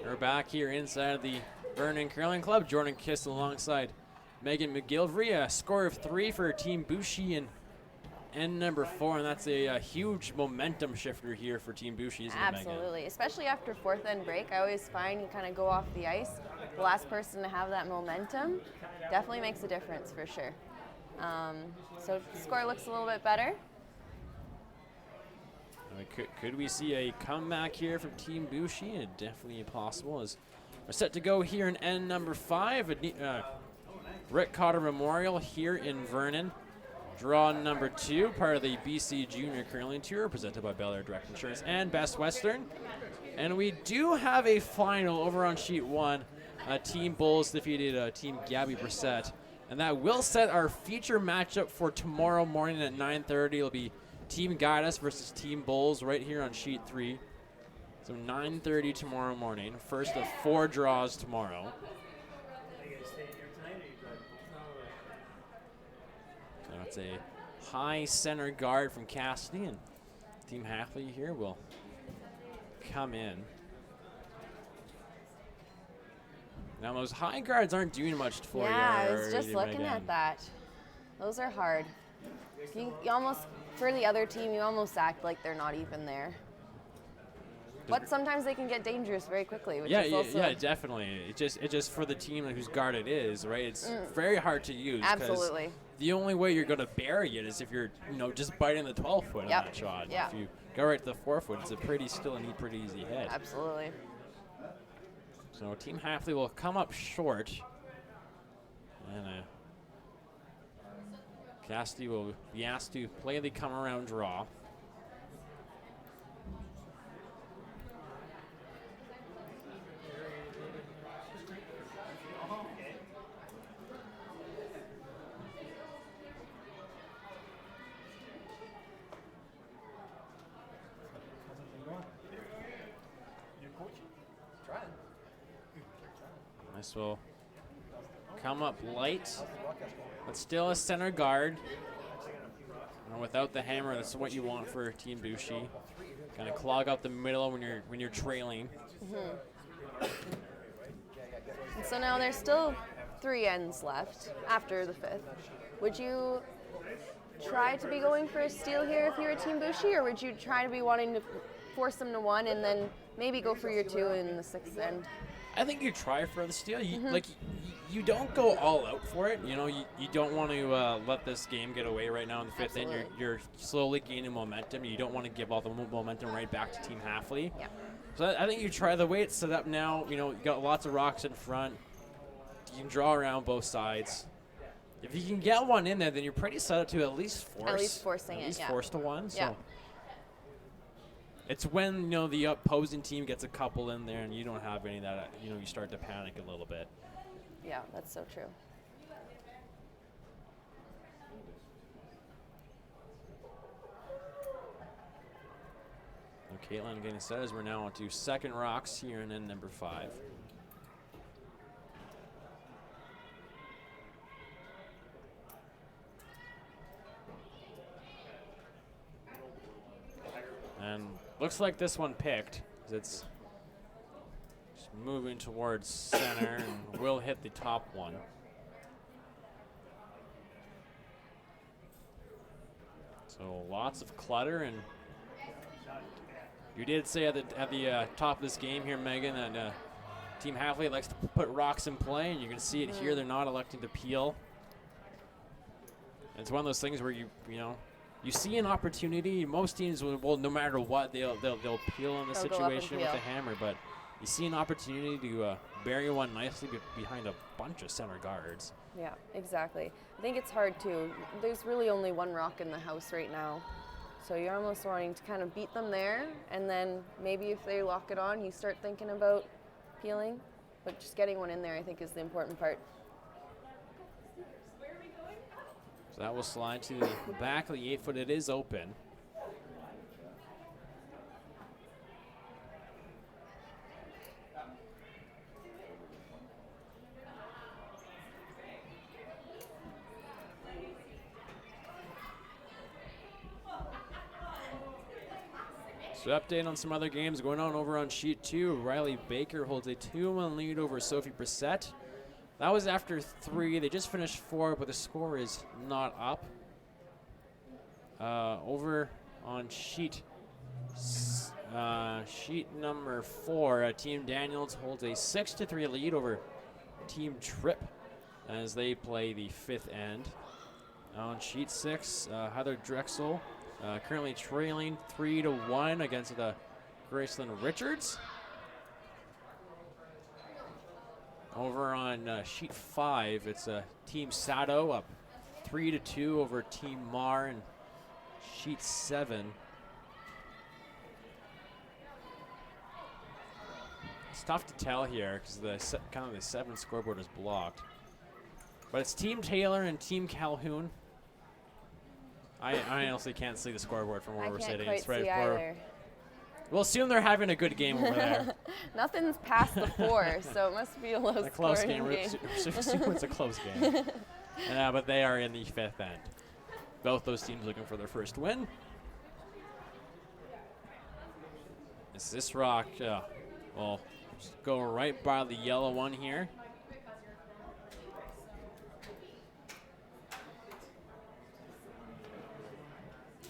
We're back here inside the Vernon Curling Club. Jordan Kiss alongside Megan McGilvery. A score of 3 for Team Buchy and end number 4, and that's a huge momentum shifter here for Team Buchy, isn't it, Megan? Absolutely, especially after fourth end break. I always find you kind of go off the ice. The last person to have that momentum definitely makes a difference for sure. So score looks a little bit better. Could we see a comeback here from Team Buchy? Definitely possible. As we're set to go here in end number 5, Rick Cotter Memorial here in Vernon. Draw number 2, part of the BC Junior Curling Tour, presented by Bel Air Direct Insurance and Best Western. And we do have a final over on sheet 1. Team Bulls defeated Team Gabby Brissett. And that will set our feature matchup for tomorrow morning at 9:30. It'll be Team Guidus versus Team Bulls right here on sheet 3. So 9:30 tomorrow morning. First of 4 draws tomorrow. So that's a high center guard from Cassidy, and Team Hafeli here will come in. Now those high guards aren't doing much for you. Yeah, I was just looking at that. Those are hard. You almost, for the other team, you almost act like they're not even there. But sometimes they can get dangerous very quickly. Which is also yeah, definitely. It's just for the team whose guard it is, right? It's very hard to use. Absolutely. The only way you're going to bury it is if you're, just biting the 12 foot on that shot. Yeah. If you go right to the 4 foot, it's a pretty easy hit. Absolutely. So Team Hafeli will come up short, and Cassidy will be asked to play the come around draw. This will come up light, but still a center guard. And without the hammer, that's what you want for Team Buchy. Kind of clog up the middle when you're trailing. And so now there's still 3 ends left after the 5th. Would you try to be going for a steal here if you're a Team Buchy, or would you try to be wanting to force them to 1 and then maybe go for your 2 in the 6th end? I think you try for the steal. You don't go all out for it. You don't want to let this game get away right now in the 5th end. You're slowly gaining momentum. You don't want to give all the momentum right back to Team Hafeli. Yeah. So I think you try the way it's set up now. You got lots of rocks in front. You can draw around both sides. If you can get one in there, then you're pretty set up to at least force. At least forcing it, yeah. Force to 1. So. Yeah. It's when, the opposing team gets a couple in there and you don't have any of that, you start to panic a little bit. Yeah, that's so true. Caitlin getting set as we're now on to second rocks here in end number 5. And looks like this one picked. It's just moving towards center and will hit the top one. So lots of clutter, and you did say at the top of this game here, Megan, that Team Hafeli likes to put rocks in play, and you can see it here. They're not electing to peel. And it's one of those things where you see an opportunity. Most teams will no matter what, they'll peel in the situation with the hammer, but you see an opportunity to bury one nicely behind a bunch of center guards. Yeah, exactly. I think it's hard too. There's really only 1 rock in the house right now. So you're almost wanting to kind of beat them there, and then maybe if they lock it on, you start thinking about peeling. But just getting one in there, I think, is the important part. So that will slide to the back of the 8 foot. It is open. So update on some other games going on over on sheet 2. Riley Baker holds a 2-1 lead over Sophie Brissett. That was after 3. They just finished 4, but the score is not up. Over on sheet number 4, Team Daniels holds a 6-3 lead over Team Tripp as they play the 5th end. On sheet 6, Heather Drexel currently trailing 3-1 against the Graceland Richards. Over on sheet 5, it's Team Sato up 3-2 over Team Mar in sheet 7. It's tough to tell here because the the 7 scoreboard is blocked. But it's Team Taylor and Team Calhoun. I honestly can't see the scoreboard from where we're sitting. It's right either. We'll assume they're having a good game over there. Nothing's past the 4, so it must be a low close game. We're assuming it's a close game. But they are in the 5th end. Both those teams looking for their first win. Is this rock will just go right by the yellow one here.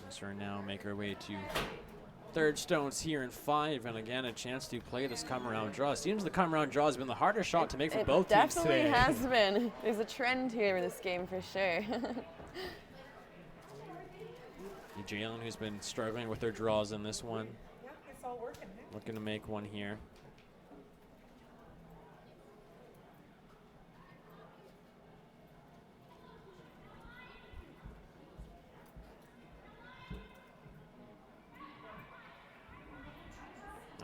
So we now make our way to third stones here in 5, and again a chance to play this come-around draw. It seems the come-around draw has been the hardest shot to make for both teams today. It definitely has been. There's a trend here in this game for sure. Jalen, who's been struggling with their draws in this one. Yeah, it's all working. Looking to make one here.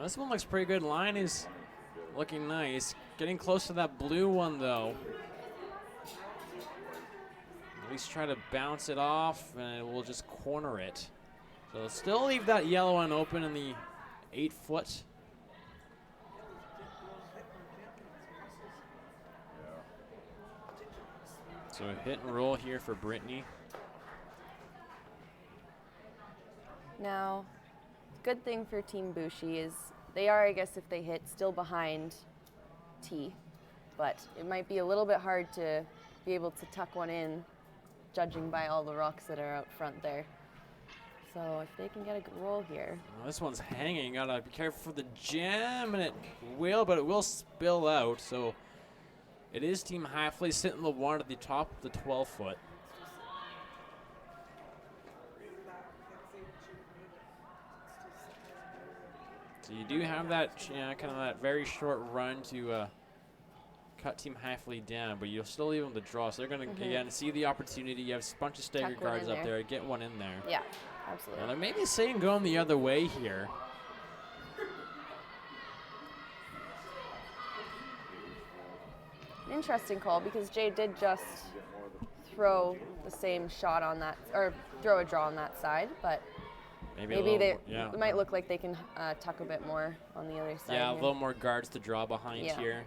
This one looks pretty good. Line is looking nice. Getting close to that blue one, though. At least try to bounce it off, and we'll just corner it. So still leave that yellow one open in the 8-foot. So a hit and roll here for Brittany. Now, good thing for Team Buchy is they are, I guess, if they hit, still behind T. But it might be a little bit hard to be able to tuck one in, judging by all the rocks that are out front there. So if they can get a good roll here. Well, this one's hanging. Gotta be careful for the jam, and it will, but it will spill out. So it is Team Hafeli sitting the one at the top of the 12-foot. So you do have that, kind of that very short run to cut Team Hafeli down, but you'll still leave them to draw. So they're going to, again, see the opportunity. You have a bunch of stagger guards up there. Get one in there. Yeah, absolutely. Now, they're maybe saying going the other way here. Interesting call, because Jay did just throw the same shot on that, or throw a draw on that side, but maybe they it might look like they can tuck a bit more on the other side. Yeah, a little more guards to draw behind here.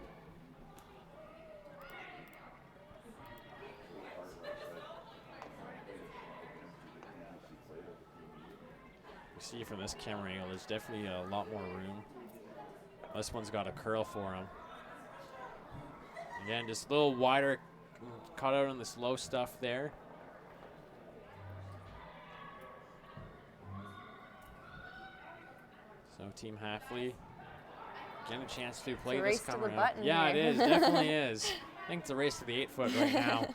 You see from this camera angle, there's definitely a lot more room. This one's got a curl for him. Again, just a little wider cut out on this low stuff there. So Team Hafeli getting a chance to play this come around. Yeah, it is. Definitely is. I think it's a race to the 8-foot right now.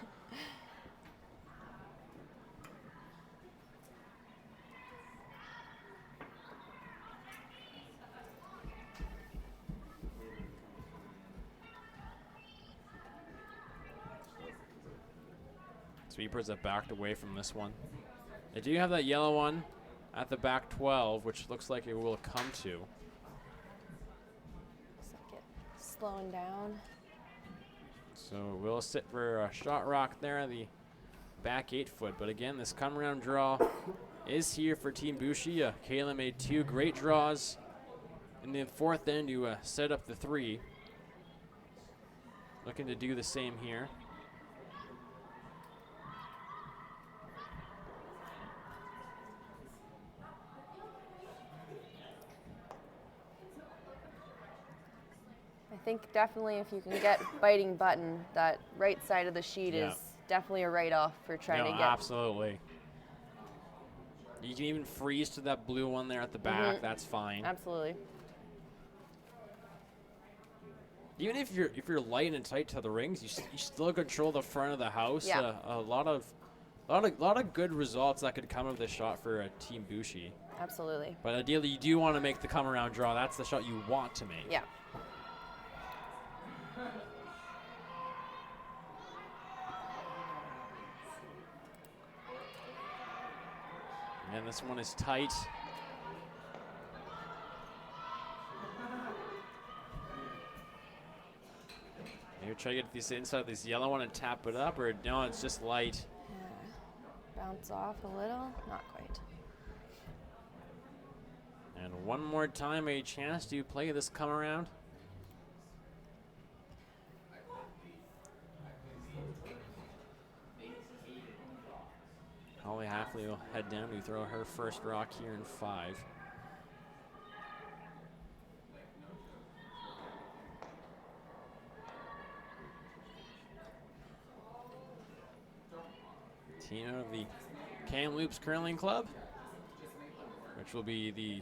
Sweepers have backed away from this one. They do have that yellow one at the back 12, which looks like it will come to. Looks like it slowing down. So we'll sit for a shot rock there at the back 8-foot. But again, this come around draw is here for Team Buchy. Kayla made 2 great draws in the 4th end to set up the 3. Looking to do the same here. think definitely if you can get biting button, that right side of the sheet Yeah. is definitely a write-off for trying No, to get. absolutely. You can even freeze to that blue one there at the back. That's fine. Absolutely. Even if you're light and tight to the rings, you still control the front of the house. Yeah. A lot of good results that could come of this shot for Team Buchy. Absolutely. But ideally, you do want to make the come around draw. That's the shot you want to make. Yeah. And this one is tight. Maybe try to get this inside this yellow one and tap it up, or no, it's just light. Yeah. Bounce off a little. Not quite. And one more time, a chance to play this come around. Holly Hafeli will head down to throw her first rock here in 5. Team of the Kamloops Curling Club, which will be the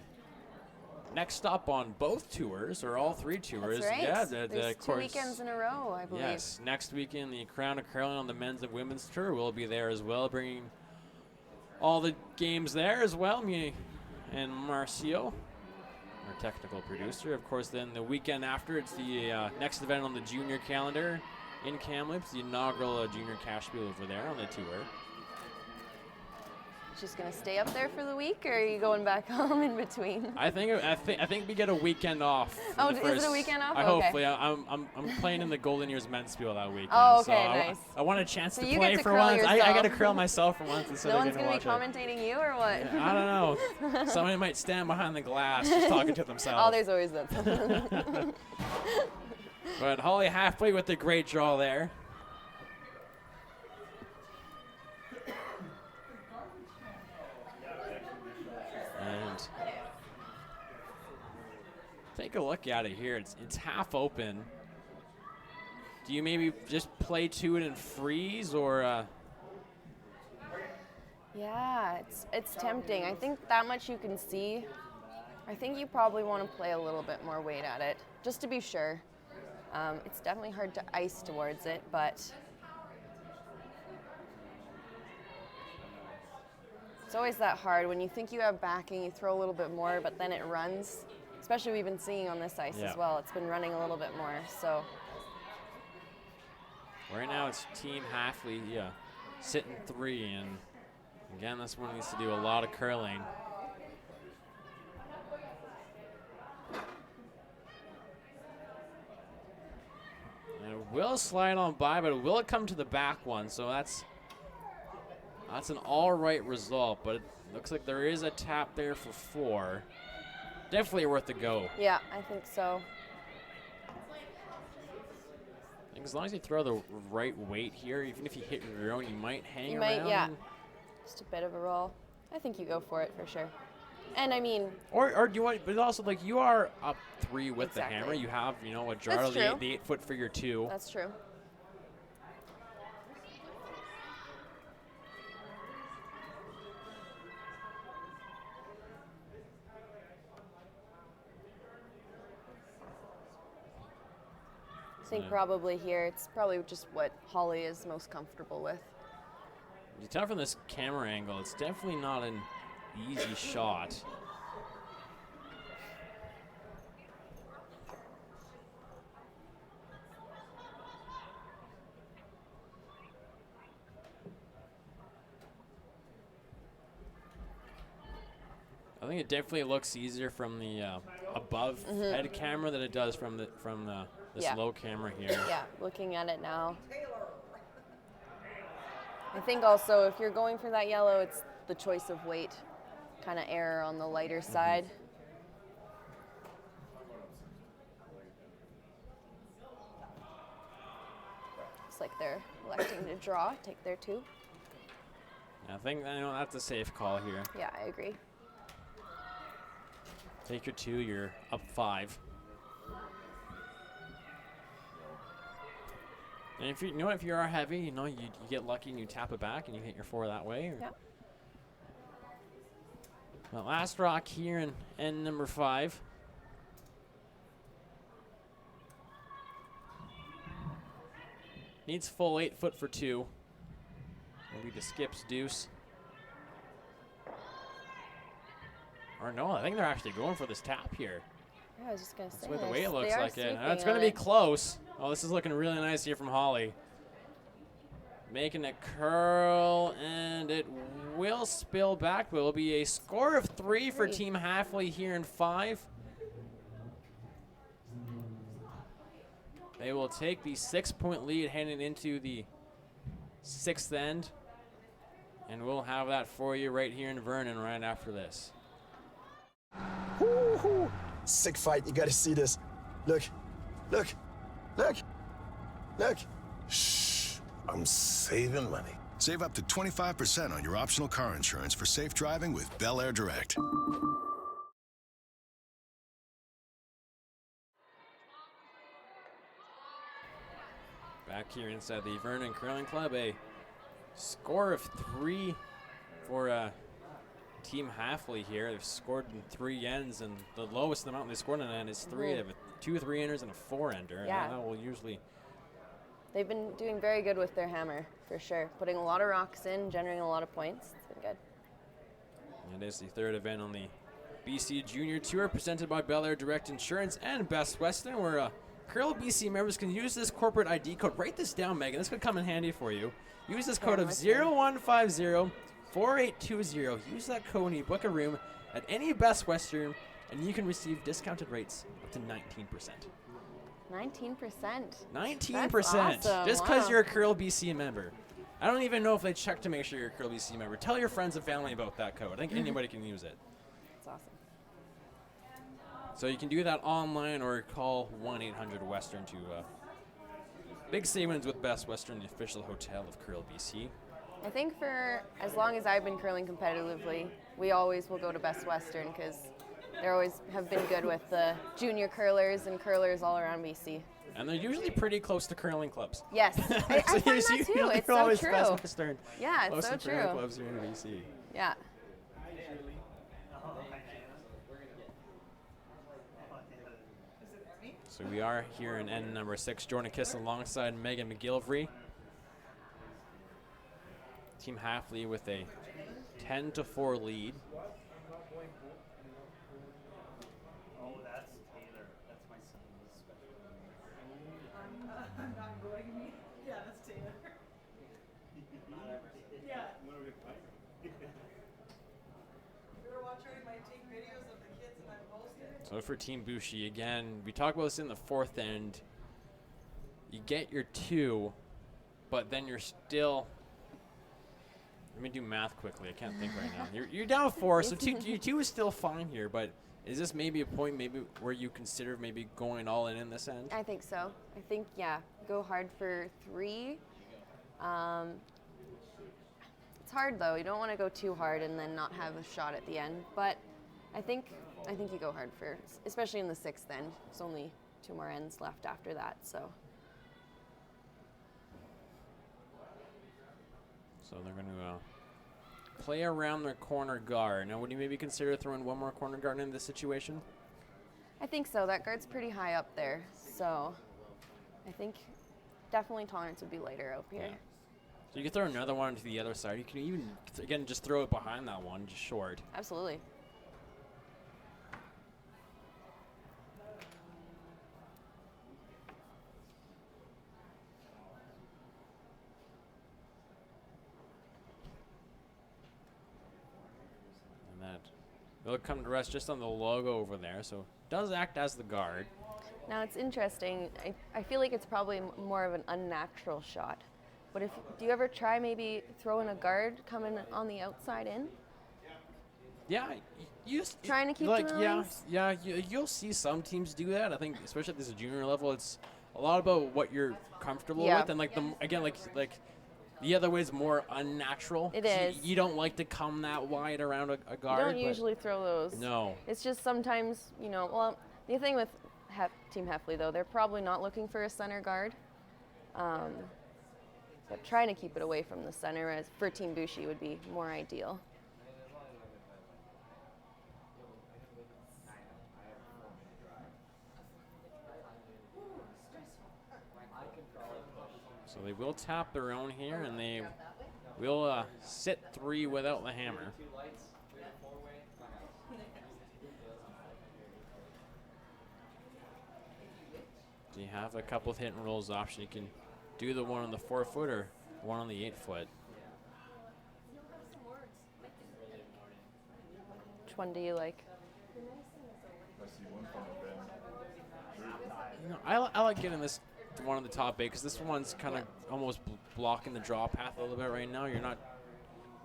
next stop on both tours, or all 3 tours. That's right. Yeah, There's 2 weekends in a row, I believe. Yes, next weekend the Crown of Curling on the men's and women's tour will be there as well, bringing all the games there as well. Me and Marcio, our technical producer. Of course, then the weekend after, it's the next event on the junior calendar in Kamloops, the inaugural junior cash wheel over there on the tour. Just gonna stay up there for the week, or are you going back home in between? I think we get a weekend off. Oh, is it a weekend off? Okay. Hopefully, I'm playing in the Golden Years men's spiel that weekend. Oh, okay, so nice. I want a chance So to you play get to for curl once. I yourself. got to curl myself for once instead No of one's getting gonna to be watch it. commentating you, or what? I don't know. Somebody might stand behind the glass just talking to themselves. Oh, there's always that. But Holly Hafeli with the great draw there. And take a look at it here. It's half open. Do you maybe just play to it and freeze, or? Yeah, it's tempting. I think that much you can see. I think you probably want to play a little bit more weight at it, just to be sure. It's definitely hard to ice towards it, but it's always that hard. When you think you have backing, you throw a little bit more, but then it runs. Especially we've been seeing on this ice as well. It's been running a little bit more, so. Right now it's Team Hafeli, sitting 3, and again, this one needs to do a lot of curling. And it will slide on by, but it will come to the back one, so that's an all right result, but it looks like there is a tap there for 4. Definitely worth a go. Yeah, I think so. I think as long as you throw the right weight here, even if you hit your own, you might hang You around. might, yeah. Just a bit of a roll. I think you go for it for sure. And I mean, Or do you want? But also, like, you are up 3 with the Exactly. hammer. You have, a jar That's of true. the 8 foot for your 2. that's true. I think probably here, it's probably just what Holly is most comfortable with. You tell from this camera angle, it's definitely not an easy shot. I think it definitely looks easier from the above head camera than it does from the Yeah. slow camera here. Yeah, looking at it now. I think also if you're going for that yellow, it's the choice of weight, kind of error on the lighter side. Looks like they're electing to draw, take their 2. I think that's a safe call here. Yeah, I agree. Take your 2, you're up 5. And if if you are heavy, you get lucky and you tap it back and you hit your 4 that way. Yeah. The last rock here in end number 5. Needs full 8 foot for 2. Maybe the skips deuce. Or no, I think they're actually going for this tap here. Yeah, I was just gonna say. That's the way it looks they are like it. sweeping It's going on to be it. close. Oh, this is looking really nice here from Holly. Making a curl, and it will spill back, but it will be a score of 3 for Team Hafeli here in 5. They will take the 6-point lead heading into the 6th end. And we'll have that for you right here in Vernon right after this. Woo-hoo. Sick fight. You got to see this. Look. Look. Look. Look. Shh. I'm saving money. Save up to 25% on your optional car insurance for safe driving with Bel Air Direct. Back here inside the Vernon Curling Club, a score of 3 for Team Hafeli here. They've scored in 3 ends, and the lowest amount they scored in an end is 3. They have 2 3-enders and a 4-ender. Yeah. That will usually. They've been doing very good with their hammer, for sure. Putting a lot of rocks in, generating a lot of points. It's been good. It is the 3rd event on the BC Junior Tour, presented by Bel Air Direct Insurance and Best Western, where Curl BC members can use this corporate ID code. Write this down, Megan. This could come in handy for you. Use this code of 0150-4820. Use that code when you book a room at any Best Western, and you can receive discounted rates up to 19%. 19%. 19%. That's awesome. Just because Wow. you're a Curl BC member. I don't even know if they check to make sure you're a Curl BC member. Tell your friends and family about that code. I think anybody can use it. That's awesome. So you can do that online or call 1-800-WESTERN to big savings with Best Western, the official hotel of Curl BC. I think for as long as I've been curling competitively, we always will go to Best Western because they always have been good with the junior curlers and curlers all around BC. And they're usually pretty close to curling clubs. Yes, I find that too. It's so always true. Best Western. Yeah, it's Close so to curling true. clubs here in BC. Yeah. So we are here in end number 6. Jordan Kiss alongside Megan McGilvery. Team Hafeli with a 10-4 lead. Oh, that's Taylor. That's my son's special. I'm not voting me. Yeah, that's Taylor. Yeah. You ever watch her? You might take videos of the kids and I post it. So for Team Buchy, again, we talked about this in the 4th end. You get your 2, but then you're still. Let me do math quickly. I can't think right now. You're down 4, so your 2 is still fine here. But is this maybe a point where you consider maybe going all in this end? I think so. I think, yeah, go hard for 3. It's hard though. You don't want to go too hard and then not have a shot at the end. But I think you go hard for, especially in the 6th end. There's only 2 more ends left after that, so. So they're going to play around their corner guard. Now, would you maybe consider throwing one more corner guard in this situation? I think so. That guard's pretty high up there, so I think definitely tolerance would be lighter out here. Yeah. So you can throw another one to the other side. You can even, again, just throw it behind that one, just short. Absolutely. And that will come to rest just on the logo over there. So it does act as the guard. Now it's interesting. I feel like it's probably more of an unnatural shot. But do you ever try maybe throwing a guard coming on the outside in? Yeah, Trying to keep like them in the lanes? you'll see some teams do that. I think especially at this junior level, it's a lot about what you're comfortable Yeah. with, and like the other way is more unnatural. It So is. You don't like to come that wide around a You guard. don't but usually throw those. No. It's just sometimes, well, the thing with Team Hafeli, though, they're probably not looking for a center guard. But trying to keep it away from the center as for Team Buchy would be more ideal. So they will tap their own here, and they will sit 3 without the hammer. So you have a couple of hit and rolls option. You can do the one on the 4-foot or one on the 8-foot. Which one do you like? You know, I like getting this one on the top 8 because this one's kind of almost blocking the draw path a little bit right now. You're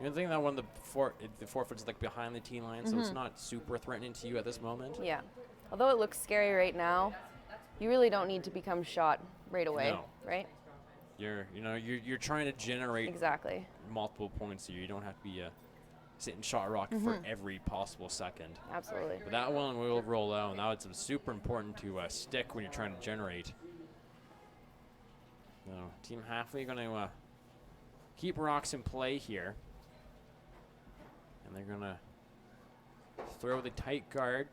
thinking that one, the 4-foot's like behind the tee line, so it's not super threatening to you at this moment. Yeah. Although it looks scary right now, you really don't need to become shot right away, No. right? You're trying to generate Exactly. multiple points here. You don't have to be sitting shot rock for every possible second. Absolutely. But that one will roll out, and now it's super important to stick when you're trying to generate. So Team Hafeli going to keep rocks in play here. And they're going to throw the tight guard.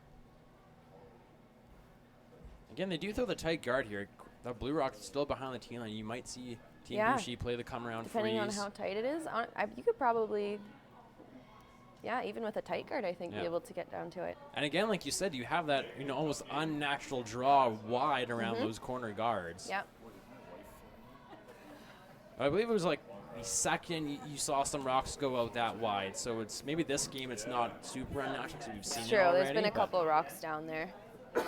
Again, they do throw the tight guard here. That blue rock is still behind the tee line. You might see Team Buchy play the come around Depending freeze. on how tight it is, you could probably, even with a tight guard, I think, be able to get down to it. And again, like you said, you have that almost unnatural draw wide around those corner guards. Yep. I believe it was like the second you saw some rocks go out that wide. So it's maybe this game it's not super unnatural because we've seen It's it true. already. There's been a couple rocks down there.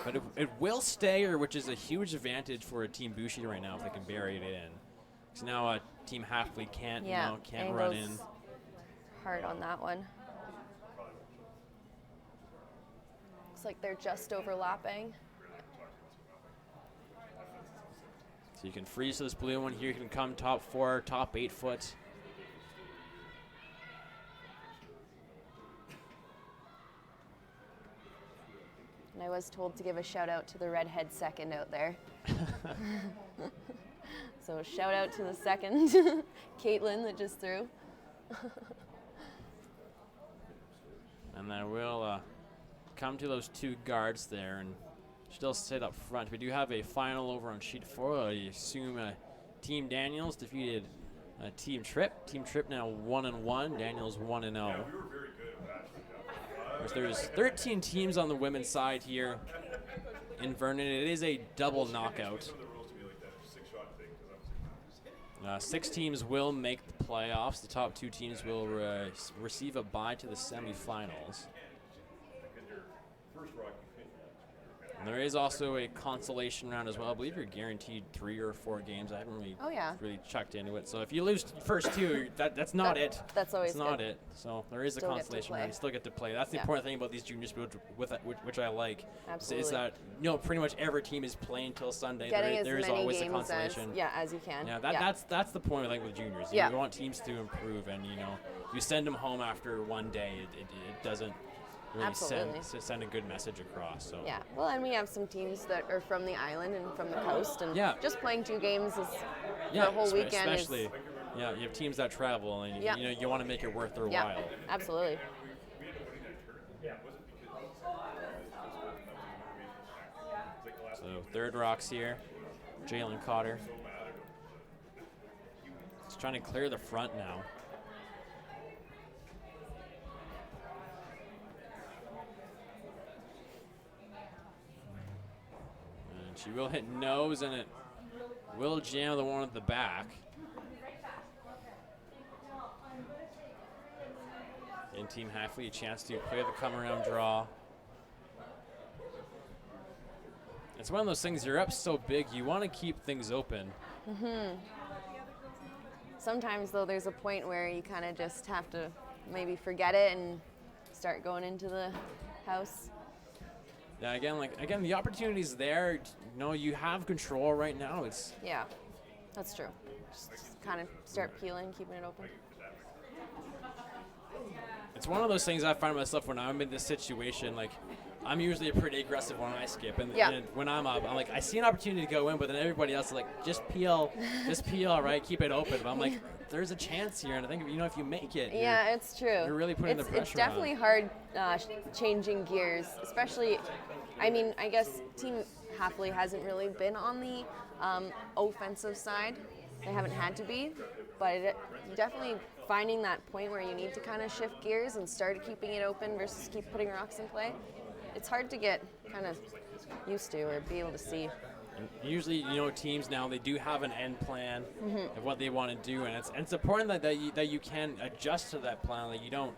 But it will stay, which is a huge advantage for a Team Buchy right now if they can bury it in. So now Team Hafeli can't run in. Hard on that one. Looks like they're just overlapping. So you can freeze this blue one here. You can come top 4, top 8 foot. And I was told to give a shout out to the redhead second out there. So shout out to the second, Caitlin, that just threw. And then we'll come to those 2 guards there and still sit up front. We do have a final over on sheet 4. I assume Team Daniels defeated Team Tripp. Team Tripp now 1-1. Daniels 1-0. There's 13 teams on the women's side here in Vernon. It is a double knockout. 6 teams will make the playoffs. The top 2 teams will receive a bye to the semifinals. And there is also a consolation round as well. I believe you're guaranteed 3 or 4 games. I haven't really checked into it. So if you lose the first 2, that's not it. That's always not good. it. So there is Still a get to consolation play. round. You still get to play. That's the important thing about these juniors, which I like. Absolutely. Is that pretty much every team is playing till Sunday. Getting There as is many always a games consolation. as you can. Yeah, that's the point I think with juniors. Yeah. You want teams to improve, and you send them home after one day. It doesn't really send a good message across. So Yeah, well, and we have some teams that are from the island and from the coast, and just playing 2 games is for a whole weekend. Especially, you have teams that travel, and you want to make it worth their while. Absolutely. So 3rd rocks here, Jalen Cotter. He's trying to clear the front now. And she will hit nose, and it will jam the one at the back. And Team Hafeli a chance to play the come around draw. It's one of those things, you're up so big, you want to keep things open. Sometimes, though, there's a point where you kind of just have to maybe forget it and start going into the house. Yeah, again, the opportunity's there. You have control right now. Yeah, that's true. Just kind of start peeling, keeping it open. It's one of those things I find myself when I'm in this situation, like I'm usually a pretty aggressive when I skip, and, Yeah. and when I'm up, I'm like, I see an opportunity to go in, but then everybody else is like, just peel, right? Keep it open. But I'm like, there's a chance here, and I think if you make it, Yeah, it's true. you're really putting the pressure It's definitely on. hard changing gears, especially. I mean, I guess Team Hafeli hasn't really been on the offensive side. They haven't had to be, but definitely finding that point where you need to kind of shift gears and start keeping it open versus keep putting rocks in play. It's hard to get kind of used to or be able to see. And usually, teams now, they do have an end plan of what they want to do, and it's important that you can adjust to that plan. That you don't,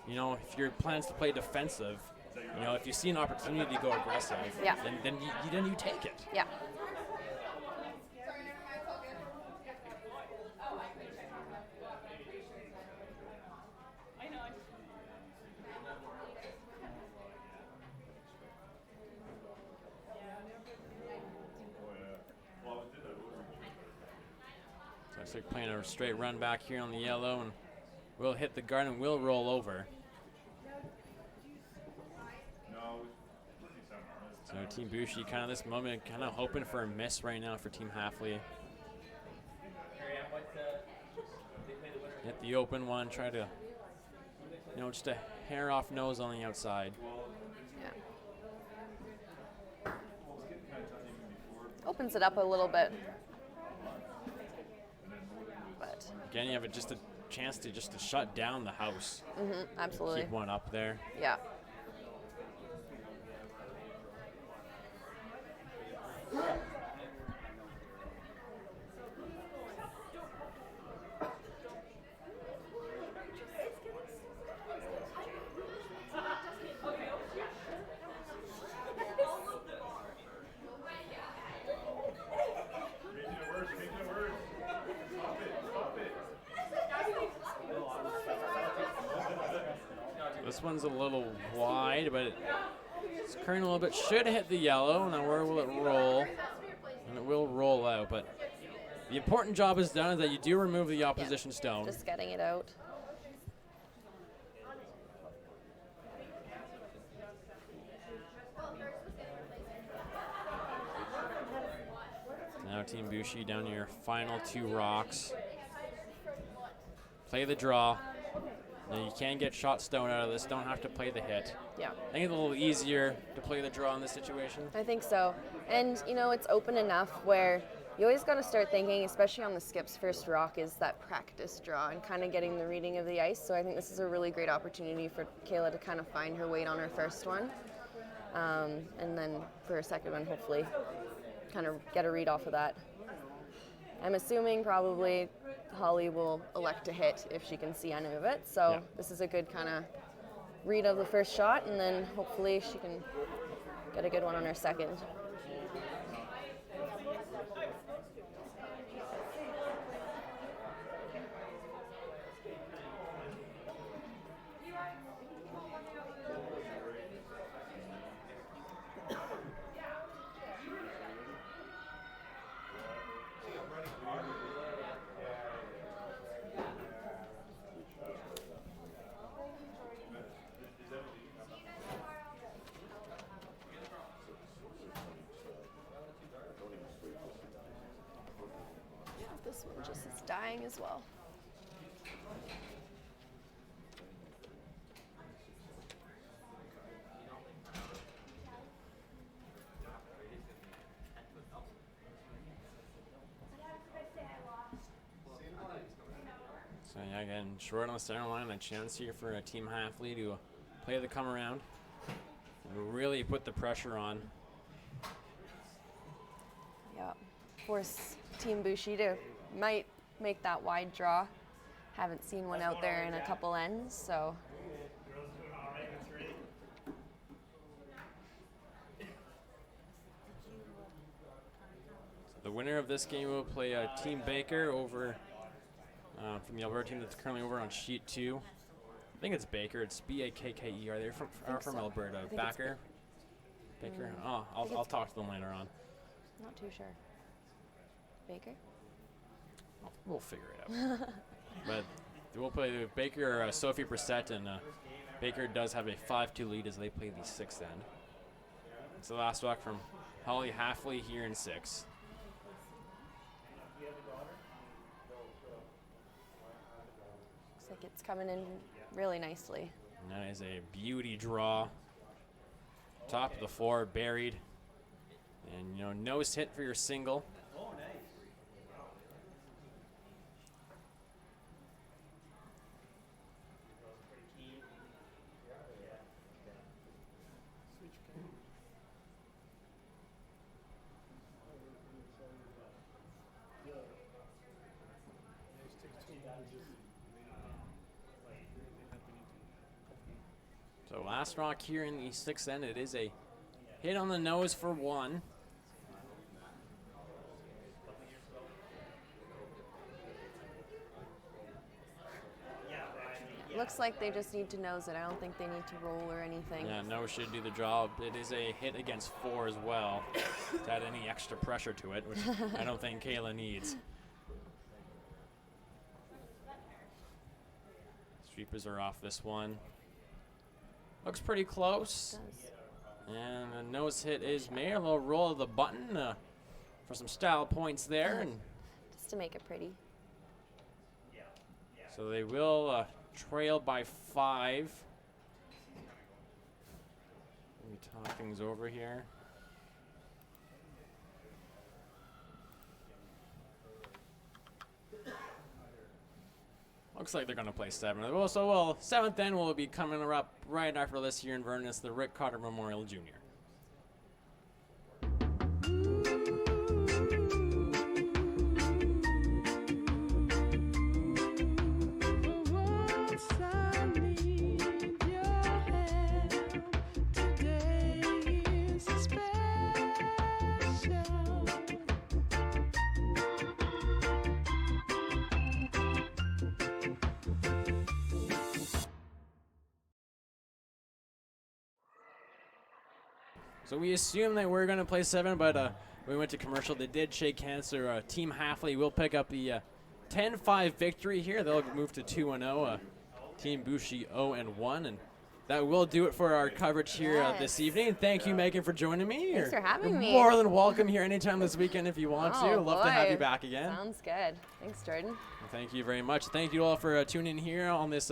if your plan's to play defensive, if you see an opportunity to go aggressive, Yeah. then you take it. Yeah. So looks like playing a straight run back here on the yellow, and we'll hit the guard and we'll roll over. So Team Buchy kind of this moment, kind of hoping for a miss right now for Team Hafeli. Hit the open one, try to, just a hair off nose on the outside. Yeah. Opens it up a little bit. But Again, you have just a chance to shut down the house. absolutely. Keep one up there. Yeah. This one's a little wide, but it's current a little bit. Should hit the yellow. Now where will it roll? And it will roll out, but the important job is done, is that you do remove the opposition stone. Just getting it out. Now Team Buchy down to your final two rocks. Play the draw. Now you can get shot stone out of this. Don't have to play the hit. Yeah. I think it's a little easier to play the draw in this situation. I think so. And, it's open enough where you always got to start thinking, especially on the skip's first rock, is that practice draw and kind of getting the reading of the ice. So I think this is a really great opportunity for Kayla to kind of find her weight on her first one. And then for her second one, hopefully kind of get a read off of that. I'm assuming probably Holly will elect to hit if she can see any of it. So Yeah. This is a good kind of read of the first shot, and then hopefully she can get a good one on her second. This one just is dying as well. So yeah, again, short on the center line, a chance here for a Team Hafeli to play the come around and really put the pressure on. Yeah, force Team Buchy to might make that wide draw. Haven't seen one out there in a couple ends, so. Girls doing all right with three. The winner of this game will play Team Baker over from the Alberta team that's currently over on sheet 2. I think it's Baker. It's B-A-K-K-E-R. They're from so. Alberta. I think it's Baker. Baker. Oh, I'll talk to them later on. Not too sure. Baker? We'll figure it out. But we'll play Baker or Sophie Brissett and Baker does have a 5-2 lead as they play the 6th end. It's the last walk from Holly Hafeli here in 6. Looks like it's coming in really nicely. And that is a beauty draw. Top of the floor, buried. And, you know, nose hit for your single. So last rock here in the 6th end, it is a hit on the nose for 1. It looks like they just need to nose it. I don't think they need to roll or anything. Yeah, nose should do the job. It is a hit against 4 as well to add any extra pressure to it, which I don't think Kayla needs. Sweepers are off this one. Looks pretty close. And the nose hit is made. A little roll of the button for some style points there. And just to make it pretty. so they will trail by 5. Let me talk things over here. Looks like they're going to play 7. So 7th end will be coming up right after this here in Vernon. It's the Cotter Memorial Junior. So we assumed that we were going to play 7, but we went to commercial. They did shake hands, so Team Hafeli will pick up the 10-5 victory here. They'll move to 2-0. Team Buchy 0-1, and that will do it for our coverage here this evening. Thank you, Megan, for joining me. Thanks for having me. More than welcome here anytime this weekend if you want to. I'd love to have you back again. Sounds good. Thanks, Jordan. Well, thank you very much. Thank you all for tuning in here on this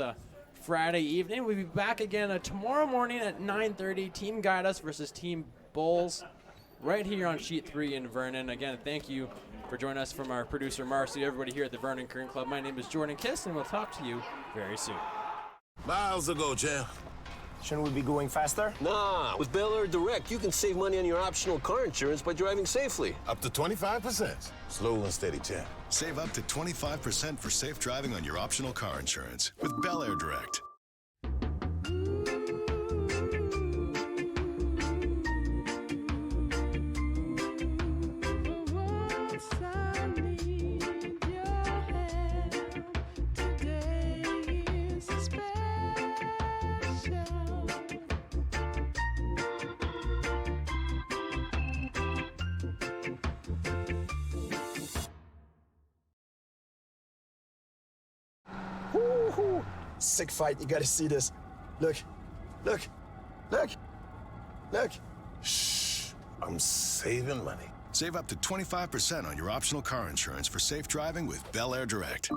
Friday evening. We'll be back again tomorrow morning at 9:30. Team Guide Us versus Team Bulls right here on Sheet 3 in Vernon. Again, thank you for joining us from our producer, Marcy, everybody here at the Vernon Current Club. My name is Jordan Kiss, and we'll talk to you very soon. Miles ago, champ. Shouldn't we be going faster? Nah, with Bel Air Direct, you can save money on your optional car insurance by driving safely. Up to 25%. Slow and steady, champ. Save up to 25% for safe driving on your optional car insurance with Bel Air Direct. Woo-hoo. Sick fight. You gotta see this. Look. Look. Look. Look. Shh. I'm saving money. Save up to 25% on your optional car insurance for safe driving with Bel Air Direct.